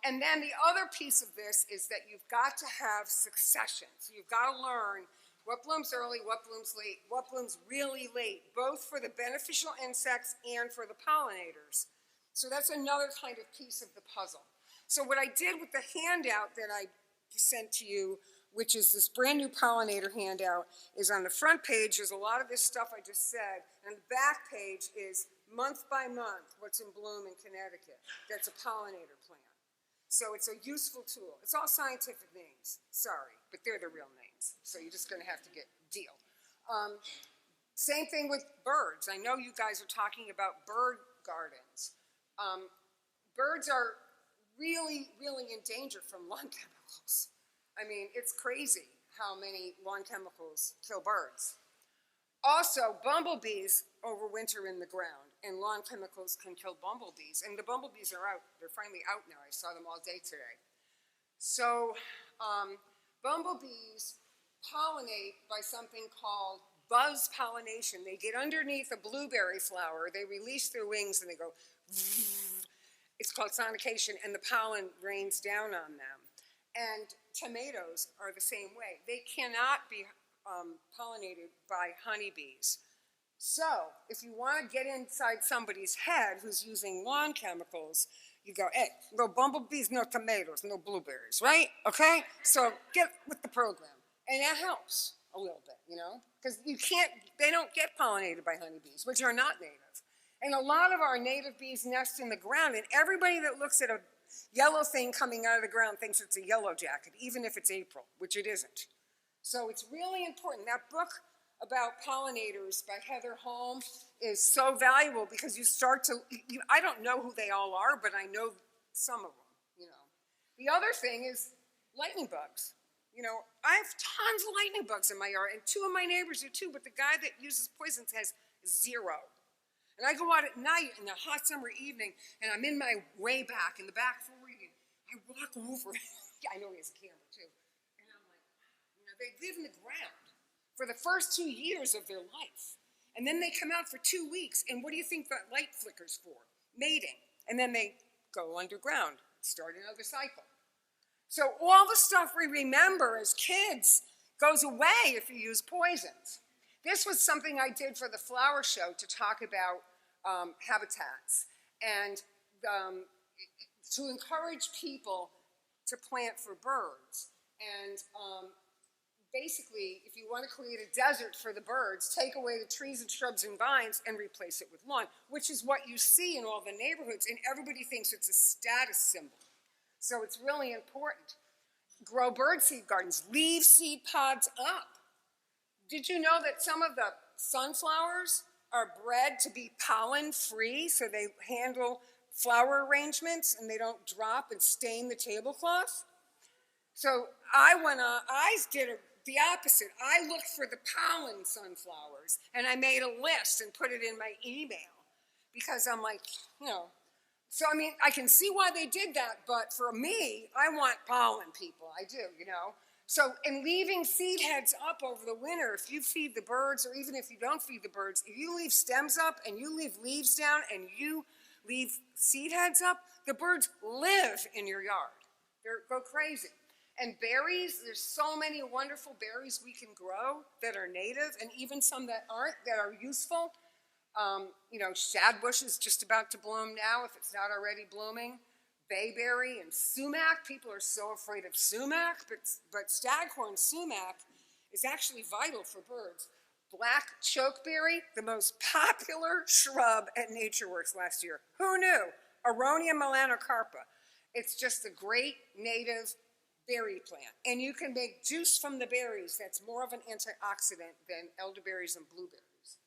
And then the other piece of this is that you've got to have succession. So you've got to learn what blooms early, what blooms late, what blooms really late, both for the beneficial insects and for the pollinators. So that's another kind of piece of the puzzle. So what I did with the handout that I sent to you, which is this brand new pollinator handout, is on the front page is a lot of this stuff I just said, and the back page is month by month what's in bloom in Connecticut. That's a pollinator plan. So it's a useful tool. It's all scientific names, sorry, but they're the real names. So you're just gonna have to deal. Same thing with birds. I know you guys are talking about bird gardens. Birds are really, really in danger from lawn chemicals. I mean, it's crazy how many lawn chemicals kill birds. Also, bumblebees overwinter in the ground, and lawn chemicals can kill bumblebees. And the bumblebees are out. They're finally out now. I saw them all day today. So bumblebees pollinate by something called buzz pollination. They get underneath a blueberry flower, they release their wings, and they go, it's called sonication, and the pollen rains down on them. And tomatoes are the same way. They cannot be pollinated by honeybees. So if you want to get inside somebody's head who's using lawn chemicals, you go, hey, no bumblebees, no tomatoes, no blueberries, right? Okay? So get with the program. And that helps a little bit, you know? Because they don't get pollinated by honeybees, which are not native. And a lot of our native bees nest in the ground, and everybody that looks at a yellow thing coming out of the ground thinks it's a yellow jacket, even if it's April, which it isn't. So it's really important. That book about pollinators by Heather Holm is so valuable because you start to, I don't know who they all are, but I know some of them, you know. The other thing is lightning bugs. You know, I have tons of lightning bugs in my yard, and two of my neighbors do too, but the guy that uses poisons has 0. And I go out at night in a hot summer evening, and I'm in my way back, in the back 40, and I walk over. I know he has a camera too. And I'm like, you know, they live in the ground for the first 2 years of their life. And then they come out for 2 weeks, and what do you think that light flickers for? Mating. And then they go underground, start another cycle. So all the stuff we remember as kids goes away if you use poisons. This was something I did for the flower show to talk about habitats and to encourage people to plant for birds. And basically, if you want to create a desert for the birds, take away the trees and shrubs and vines and replace it with lawn, which is what you see in all the neighborhoods, and everybody thinks it's a status symbol. So it's really important. Grow birdseed gardens, leave seed pods up. Did you know that some of the sunflowers are bred to be pollen-free, so they handle flower arrangements and they don't drop and stain the tablecloth? So I did the opposite. I looked for the pollen sunflowers, and I made a list and put it in my email because I'm like, you know, so I mean, I can see why they did that, but for me, I want pollen people. I do, you know. So in leaving seed heads up over the winter, if you feed the birds, or even if you don't feed the birds, if you leave stems up and you leave leaves down and you leave seed heads up, the birds live in your yard. They go crazy. And berries, there's so many wonderful berries we can grow that are native, and even some that aren't, that are useful. You know, shadbush is just about to bloom now, if it's not already blooming. Bayberry and sumac, people are so afraid of sumac, but staghorn sumac is actually vital for birds. Black chokeberry, the most popular shrub at Natureworks last year. Who knew? Aronia melanocarpa. It's just a great native berry plant. And you can make juice from the berries that's more of an antioxidant than elderberries and blueberries.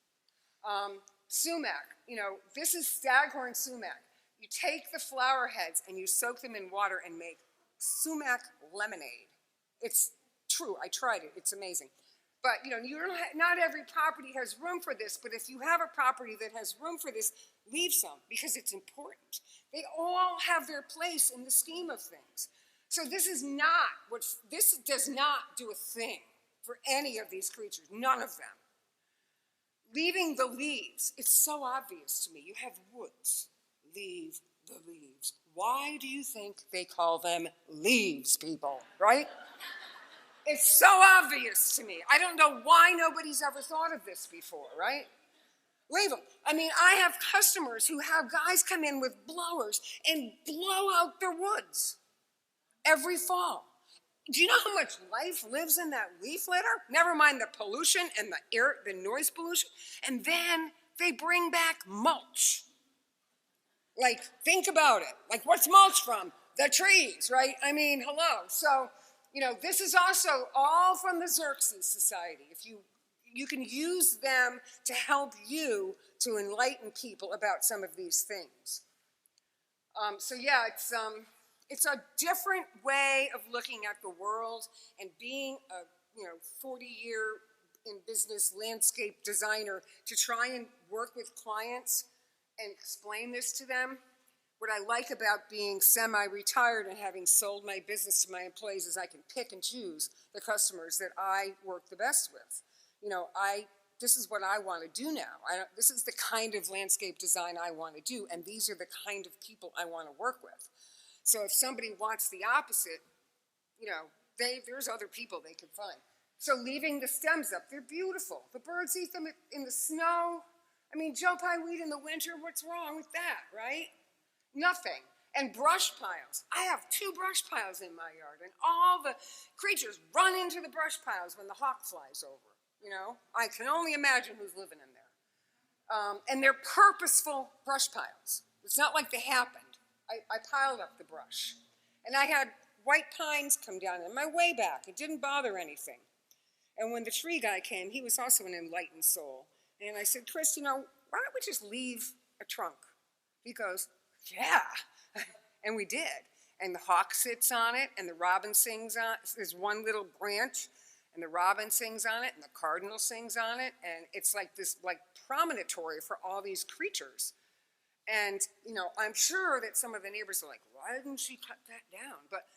Sumac, you know, this is staghorn sumac. You take the flower heads and you soak them in water and make sumac lemonade. It's true, I tried it, it's amazing. But, you know, not every property has room for this, but if you have a property that has room for this, leave some, because it's important. They all have their place in the scheme of things. So this does not do a thing for any of these creatures, none of them. Leaving the leaves, it's so obvious to me. You have woods, leave the leaves. Why do you think they call them leaves, people, right? It's so obvious to me. I don't know why nobody's ever thought of this before, right? Leave them. I mean, I have customers who have guys come in with blowers and blow out their woods every fall. Do you know how much life lives in that leaf litter? Never mind the pollution and the noise pollution. And then they bring back mulch. Like, think about it. Like, what's mulch from? The trees, right? I mean, hello. So, you know, this is also all from the Xerxes Society. If you can use them to help you to enlighten people about some of these things. So yeah, it's a different way of looking at the world, and being a 40-year in business landscape designer, to try and work with clients and explain this to them. What I like about being semi-retired and having sold my business to my employees is I can pick and choose the customers that I work the best with. You know, this is what I want to do now. This is the kind of landscape design I want to do, and these are the kind of people I want to work with. So if somebody wants the opposite, you know, there's other people they can find. So leaving the stems up, they're beautiful. The birds eat them in the snow. I mean, Joe Pye weed in the winter, what's wrong with that, right? Nothing. And brush piles. I have 2 brush piles in my yard, and all the creatures run into the brush piles when the hawk flies over. You know, I can only imagine who's living in there. And they're purposeful brush piles. It's not like they happened. I piled up the brush. And I had white pines come down on my way back. It didn't bother anything. And when the tree guy came, he was also an enlightened soul. And I said, Chris, you know, why don't we just leave a trunk? He goes, yeah. And we did. And the hawk sits on it, and the robin sings on it. There's one little branch, and the robin sings on it, and the cardinal sings on it. And it's like this promontory for all these creatures. And, you know, I'm sure that some of the neighbors are like, why didn't she cut that down? But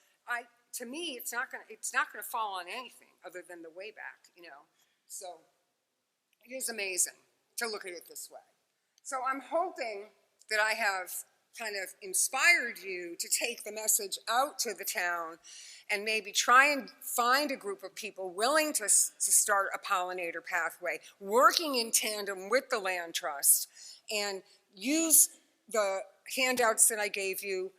to me, it's not gonna fall on anything other than the way back, you know. So it is amazing to look at it this way. So I'm hoping that I have kind of inspired you to take the message out to the town and maybe try and find a group of people willing to start a pollinator pathway, working in tandem with the land trust, and use the handouts that I gave you.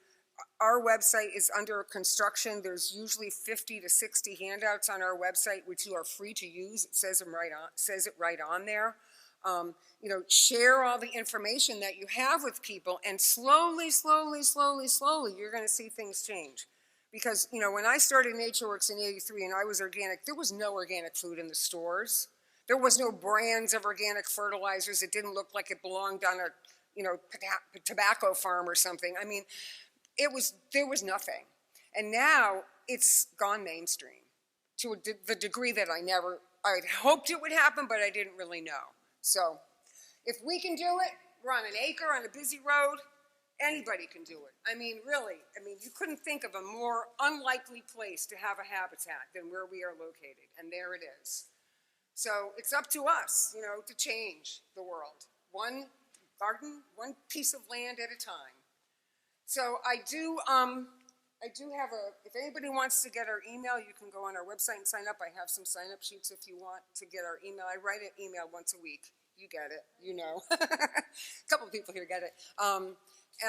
Our website is under construction. There's usually 50 to 60 handouts on our website, which you are free to use. It says it right on there. You know, share all the information that you have with people, and slowly, you're going to see things change. Because, you know, when I started Natureworks in '83 and I was organic, there was no organic food in the stores. There was no brands of organic fertilizers. It didn't look like it belonged on a, you know, tobacco farm or something. I mean, there was nothing. And now it's gone mainstream to the degree that I hoped it would happen, but I didn't really know. So if we can do it, we're on an acre on a busy road, anybody can do it. I mean, really, you couldn't think of a more unlikely place to have a habitat than where we are located, and there it is. So it's up to us, you know, to change the world. One garden, one piece of land at a time. So I do I do have if anybody wants to get our email, you can go on our website and sign up. I have some sign-up sheets if you want to get our email. I write an email once a week. You get it, you know. A couple of people here get it. And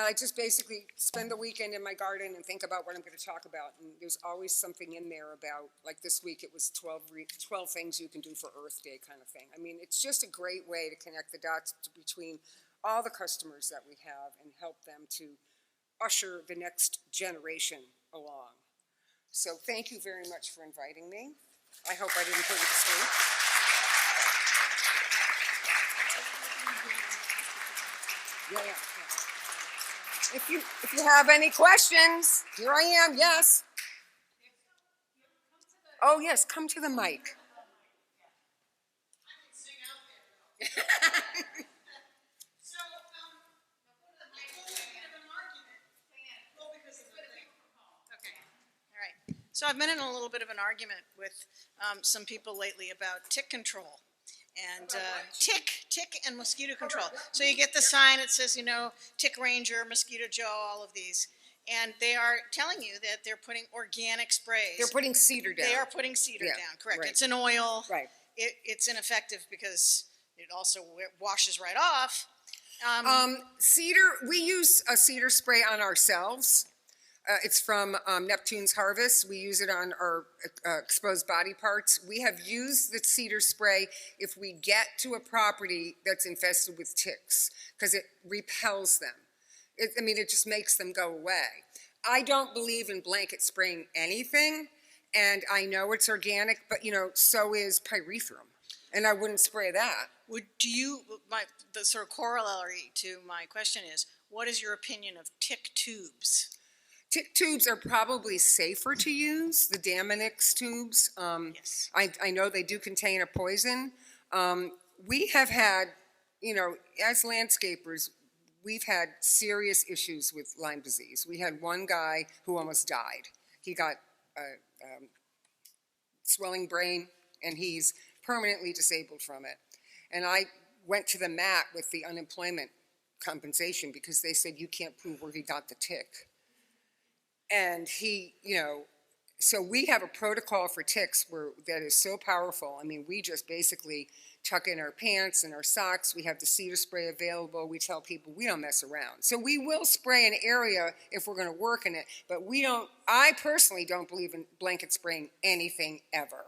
I just basically spend the weekend in my garden and think about what I'm going to talk about. And there's always something in there about, like this week, it was 12 things you can do for Earth Day kind of thing. I mean, it's just a great way to connect the dots between all the customers that we have and help them to usher the next generation along. So thank you very much for inviting me. I hope I didn't put you to sleep. Yeah. If you have any questions, here I am, yes. Oh yes, come to the mic. So I've been in a little bit of an argument with some people lately about tick control and tick and mosquito control. So you get the sign that says, you know, Tick Ranger, Mosquito Joe, all of these. And they are telling you that they're putting organic sprays. They're putting cedar down. They are putting cedar down, correct. Right. It's an oil. Right. It's ineffective because it also washes right off. Cedar, we use a cedar spray on ourselves. It's from Neptune's Harvest. We use it on our exposed body parts. We have used the cedar spray if we get to a property that's infested with ticks because it repels them. It just makes them go away. I don't believe in blanket spraying anything, and I know it's organic, but so is pyrethrum, and I wouldn't spray that. The sort of corollary to my question is, what is your opinion of tick tubes? Tick tubes are probably safer to use, the Daminix tubes. Yes. I know they do contain a poison. We have had, as landscapers, we've had serious issues with Lyme disease. We had one guy who almost died. He got swelling brain, and he's permanently disabled from it. And I went to the mat with the unemployment compensation because they said you can't prove where he got the tick. And he, so we have a protocol for ticks that is so powerful. I mean, we just basically tuck in our pants and our socks. We have the cedar spray available. We tell people we don't mess around. So we will spray an area if we're going to work in it, but I personally don't believe in blanket spraying anything ever,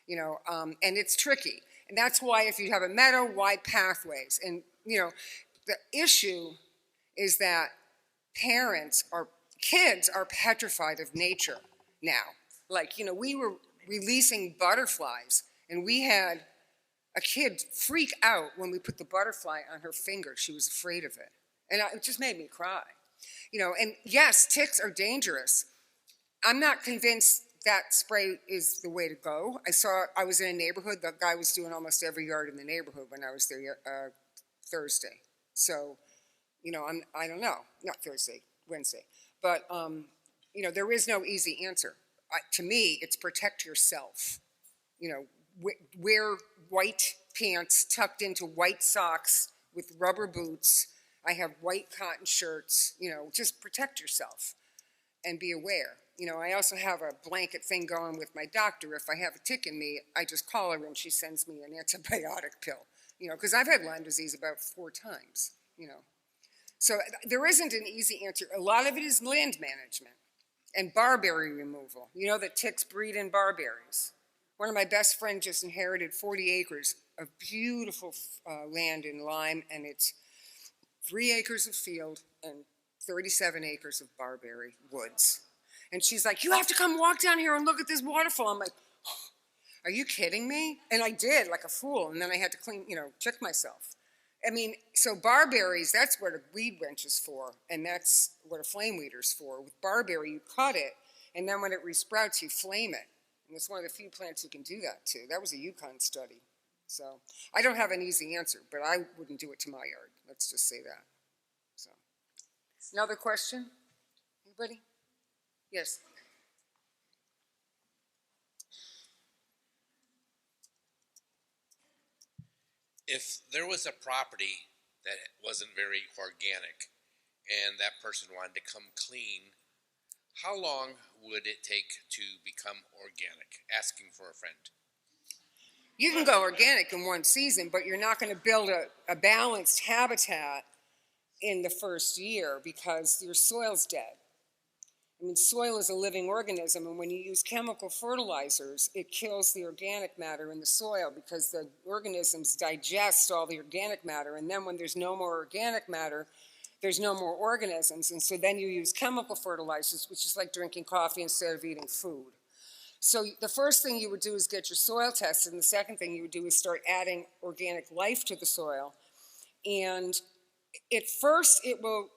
and it's tricky. And that's why if you have a meadow, wide pathways. And, the issue is that kids are petrified of nature now. Like, we were releasing butterflies, and we had a kid freak out when we put the butterfly on her finger. She was afraid of it. And it just made me cry. And yes, ticks are dangerous. I'm not convinced that spray is the way to go. I was in a neighborhood, the guy was doing almost every yard in the neighborhood when I was there Thursday. So, I don't know, not Thursday, Wednesday. But, there is no easy answer. To me, it's protect yourself. Wear white pants tucked into white socks with rubber boots. I have white cotton shirts. Just protect yourself and be aware. I also have a blanket thing going with my doctor. If I have a tick in me, I just call her and she sends me an antibiotic pill. Because I've had Lyme disease about 4 times. So there isn't an easy answer. A lot of it is land management and barberry removal. That ticks breed in barberries. One of my best friends just inherited 40 acres of beautiful land in Lyme, and it's 3 acres of field and 37 acres of barberry woods. And she's like, you have to come walk down here and look at this waterfall. I'm like, oh, are you kidding me? And I did, like a fool, and then I had to check myself. So barberries, that's what a weed wrench is for, and that's what a flame weeder's for. With barberry, you cut it, and then when it resprouts, you flame it. And it's one of the few plants you can do that to. That was a Yukon study. So I don't have an easy answer, but I wouldn't do it to my yard. Let's just say that. So, another question? Anybody? Yes. If there was a property that wasn't very organic and that person wanted to come clean how long would it take to become organic? Asking for a friend. You can go organic in one season, but you're not going to build a balanced habitat in the first year because your soil's dead. I mean, soil is a living organism, and when you use chemical fertilizers, it kills the organic matter in the soil because the organisms digest all the organic matter, and then when there's no more organic matter, there's no more organisms, and so then you use chemical fertilizers, which is like drinking coffee instead of eating food. So the first thing you would do is get your soil tested, and the second thing you would do is start adding organic life to the soil. And at first it will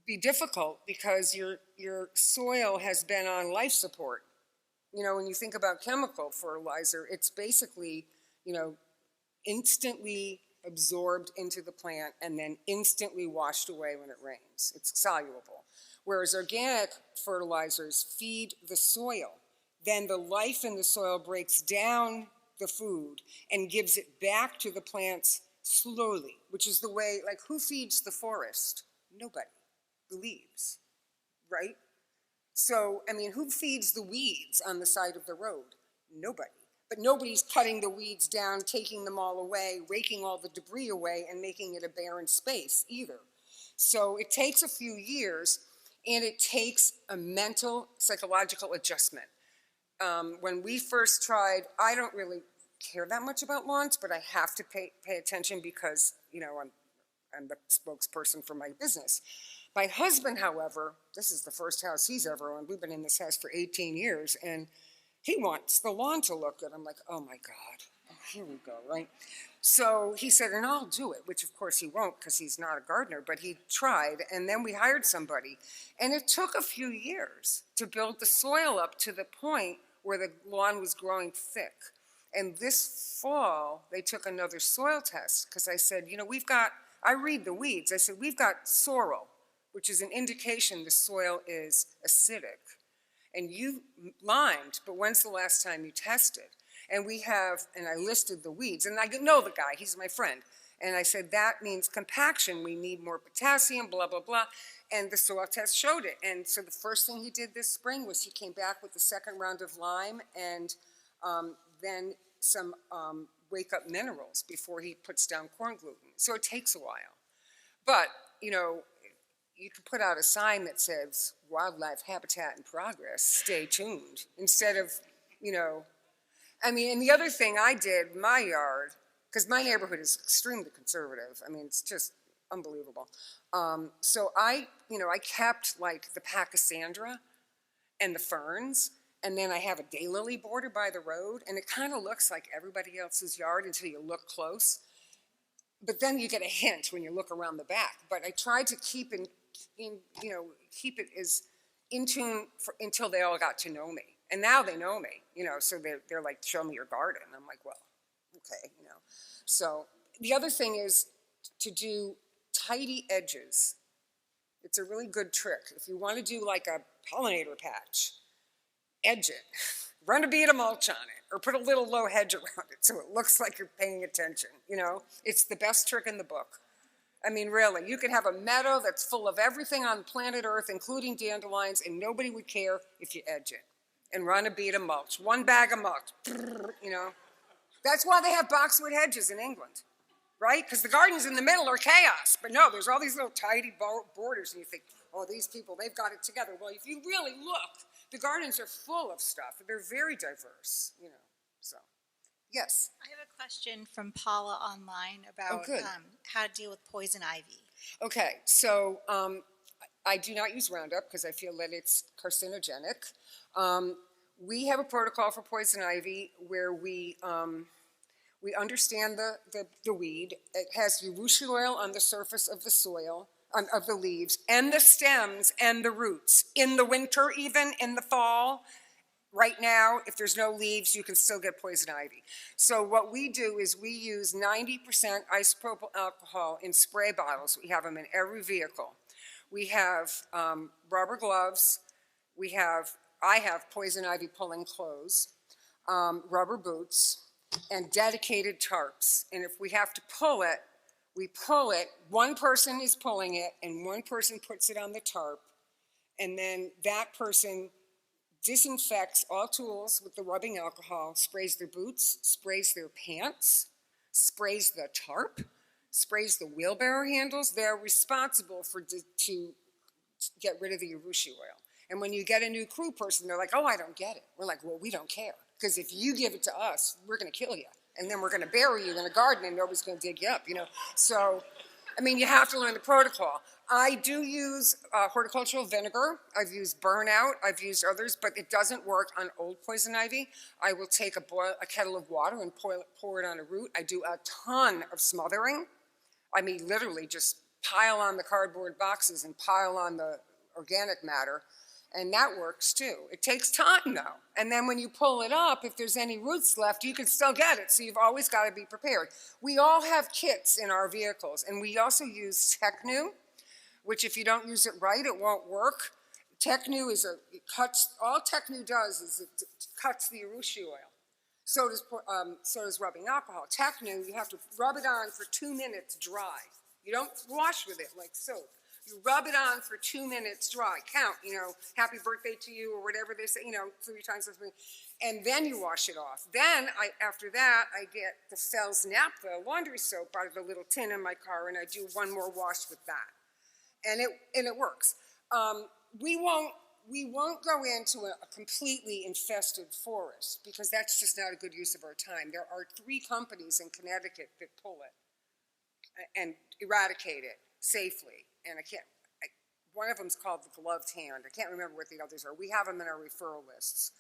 be difficult because your soil has been on life support. You know, when you think about chemical fertilizer, it's basically, you know, instantly absorbed into the plant and then instantly washed away when it rains. It's soluble. Whereas organic fertilizers feed the soil. Then the life in the soil breaks down the food and gives it back to the plants slowly, which is the way, like, who feeds the forest? Nobody. The leaves, right? So, I mean, who feeds the weeds on the side of the road? Nobody. But nobody's cutting the weeds down, taking them all away, raking all the debris away, and making it a barren space either. So it takes a few years, and it takes a mental, psychological adjustment. When we first tried, I don't really care that much about lawns, but I have to pay attention because, you know, I'm the spokesperson for my business. My husband, however, this is the first house he's ever owned. We've been in this house for 18 years, and he wants the lawn to look good. I'm like, oh my God, oh, here we go, right? So he said, and I'll do it, which of course he won't because he's not a gardener, but he tried, and then we hired somebody. And it took a few years to build the soil up to the point where the lawn was growing thick. And this fall, they took another soil test because I said, you know, I read the weeds. I said, we've got sorrel, which is an indication the soil is acidic. And you limed, but when's the last time you tested? And we have, and I listed the weeds, and I know the guy, he's my friend. And I said, that means compaction, we need more potassium, blah, blah, blah. And the soil test showed it. And so the first thing he did this spring was he came back with the second round of lime and then some wake-up minerals before he puts down corn gluten. So it takes a while. But, you know, you could put out a sign that says, wildlife habitat in progress, stay tuned, instead of, you know, I mean, and the other thing I did in my yard, because my neighborhood is extremely conservative, I mean, it's just unbelievable. So I kept like the pachysandra and the ferns, and then I have a daylily border by the road, and it kind of looks like everybody else's yard until you look close. But then you get a hint when you look around the back. But I tried to keep keep it as in tune until they all got to know me. And now they know me, you know, so they're like, show me your garden. I'm like, well, okay, you know. So the other thing is to do tidy edges. It's a really good trick. If you want to do like a pollinator patch, edge it. Run a bead of mulch on it, or put a little low hedge around it so it looks like you're paying attention, you know? It's the best trick in the book. I mean, really, you could have a meadow that's full of everything on planet Earth, including dandelions, and nobody would care if you edge it. And run a bead of mulch. One bag of mulch, you know? That's why they have boxwood hedges in England, right? Because the gardens in the middle are chaos. But no, there's all these little tidy borders, and you think, oh, these people, they've got it together. Well, if you really look, the gardens are full of stuff. They're very diverse, you know, so, yes. I have a question from Paula online about how to deal with poison ivy. Okay, so I do not use Roundup because I feel that it's carcinogenic. We have a protocol for poison ivy where we understand the weed. It has urushiol oil on the surface of the soil, of the leaves, and the stems and the roots. In the winter, even in the fall, right now, if there's no leaves, you can still get poison ivy. So what we do is we use 90% isopropyl alcohol in spray bottles. We have them in every vehicle. We have rubber gloves. I have poison ivy pulling clothes, rubber boots, and dedicated tarps. And if we have to pull it, we pull it. One person is pulling it, and one person puts it on the tarp. And then that person disinfects all tools with the rubbing alcohol, sprays their boots, sprays their pants, sprays the tarp, sprays the wheelbarrow handles. They're responsible to get rid of the urushiol oil. And when you get a new crew person, they're like, oh, I don't get it. We're like, well, we don't care. Because if you give it to us, we're going to kill you. And then we're going to bury you in a garden and nobody's going to dig you up, you know. So, I mean, you have to learn the protocol. I do use horticultural vinegar. I've used burnout. I've used others, but it doesn't work on old poison ivy. I will take a kettle of water and pour it on a root. I do a ton of smothering. I mean, literally just pile on the cardboard boxes and pile on the organic matter, and that works too. It takes time though. And then when you pull it up, if there's any roots left, you can still get it, so you've always got to be prepared. We all have kits in our vehicles, and we also use Technu, which if you don't use it right, it won't work. Technu all Technu does is it cuts the urushiol oil. So does rubbing alcohol. Technu, you have to rub it on for 2 minutes dry. You don't wash with it like soap. You rub it on for 2 minutes dry. Count, you know, happy birthday to you or whatever they say, you know, 3 times. And then you wash it off. Then, after that, I get the Fels Naphtha laundry soap out of the little tin in my car, and I do one more wash with that. And it works. We won't go into a completely infested forest because that's just not a good use of our time. There are 3 companies in Connecticut that pull it and eradicate it safely. And one of them's called the Gloved Hand. I can't remember what the others are. We have them in our referral lists.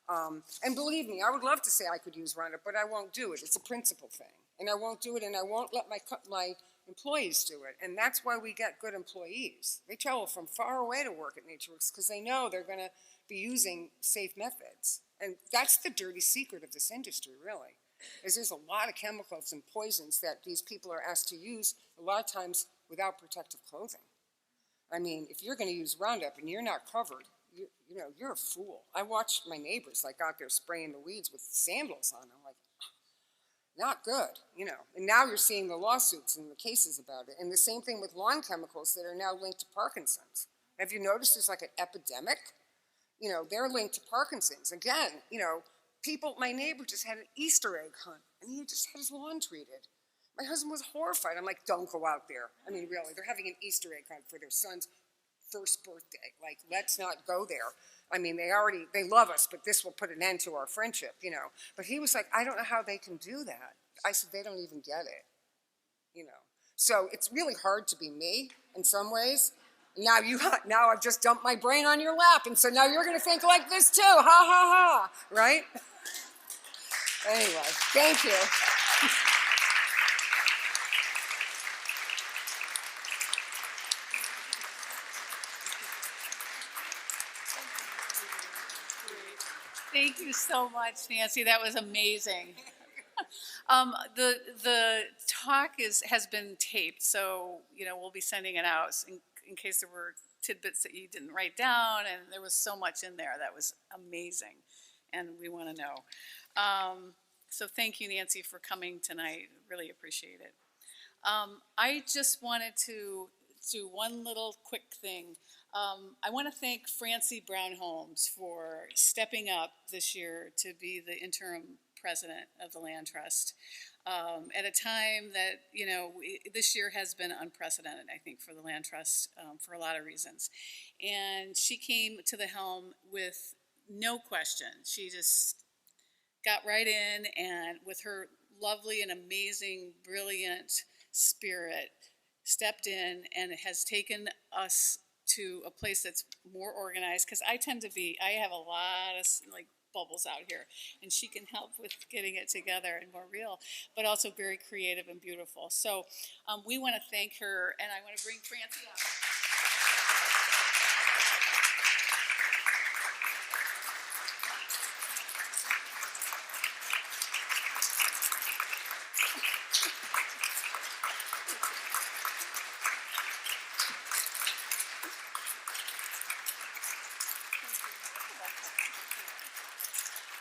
And believe me, I would love to say I could use Roundup, but I won't do it. It's a principle thing. And I won't do it, and I won't let my employees do it. And that's why we get good employees. They travel from far away to work at Natureworks because they know they're going to be using safe methods. And that's the dirty secret of this industry, really, is there's a lot of chemicals and poisons that these people are asked to use, a lot of times without protective clothing. I mean, if you're going to use Roundup and you're not covered, you know, you're a fool. I watched my neighbors like out there spraying the weeds with sandals on. I'm like, not good, you know. And now you're seeing the lawsuits and the cases about it. And the same thing with lawn chemicals that are now linked to Parkinson's. Have you noticed there's like an epidemic? You know, they're linked to Parkinson's. Again, you know, my neighbor just had an Easter egg hunt, and he just had his lawn treated. My husband was horrified. I'm like, don't go out there. I mean, really, they're having an Easter egg hunt for their son's first birthday. Like, let's not go there. I mean, they love us, but this will put an end to our friendship, you know. But he was like, I don't know how they can do that. I said, they don't even get it, you know. So it's really hard to be me in some ways. Now I've just dumped my brain on your lap, and so now you're going to think like this too. Ha, ha, ha, right? Anyway, thank you. Thank you so much, Nancy. That was amazing. The talk has been taped, so you know we'll be sending it out in case there were tidbits that you didn't write down, and there was so much in there that was amazing, and we want to know. So thank you, Nancy, for coming tonight. Really appreciate it. I just wanted to do one little quick thing. I want to thank Francie Brown-Holmes for stepping up this year to be the interim president of the Land Trust at a time that, you know, this year has been unprecedented, I think, for the Land Trust for a lot of reasons. And she came to the helm with no question. She just got right in, and with her lovely and amazing, brilliant spirit, stepped in and has taken us to a place that's more organized, because I have a lot of like bubbles out here, and she can help with getting it together and more real, but also very creative and beautiful. So we want to thank her, and I want to bring Francie up.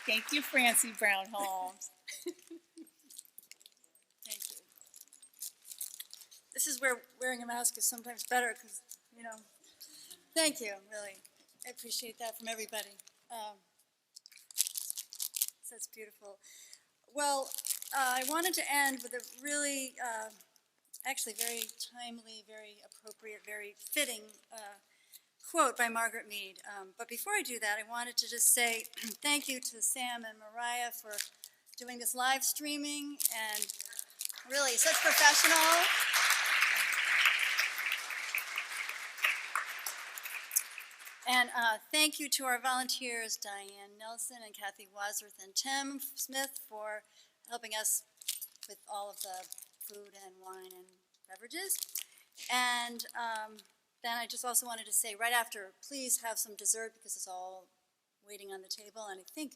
Thank you, Francie Brown-Holmes. Thank you. This is where wearing a mask is sometimes better because, you know, Thank you, really. I appreciate that from everybody. So that's beautiful. Well, I wanted to end with a really, actually very timely, very appropriate, very fitting quote by Margaret Mead. But before I do that, I wanted to just say thank you to Sam and Mariah for doing this live streaming, and really such professional. And thank you to our volunteers, Diane Nelson and Kathy Wadsworth and Tim Smith, for helping us with all of the food and wine and beverages. And then I just also wanted to say right after, please have some dessert because it's all waiting on the table. And I think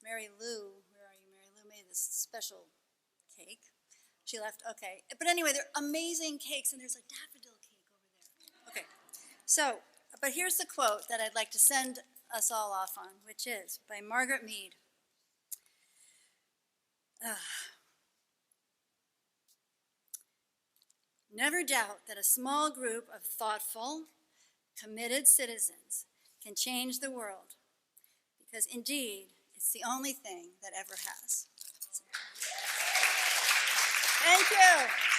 Mary Lou, where are you, Mary Lou, made this special cake. She left, okay. But anyway, they're amazing cakes, and there's a daffodil cake over there. Okay, so, but here's the quote that I'd like to send us all off on, which is by Margaret Mead. Never doubt that a small group of thoughtful, committed citizens can change the world, because indeed, it's the only thing that ever has. Thank you.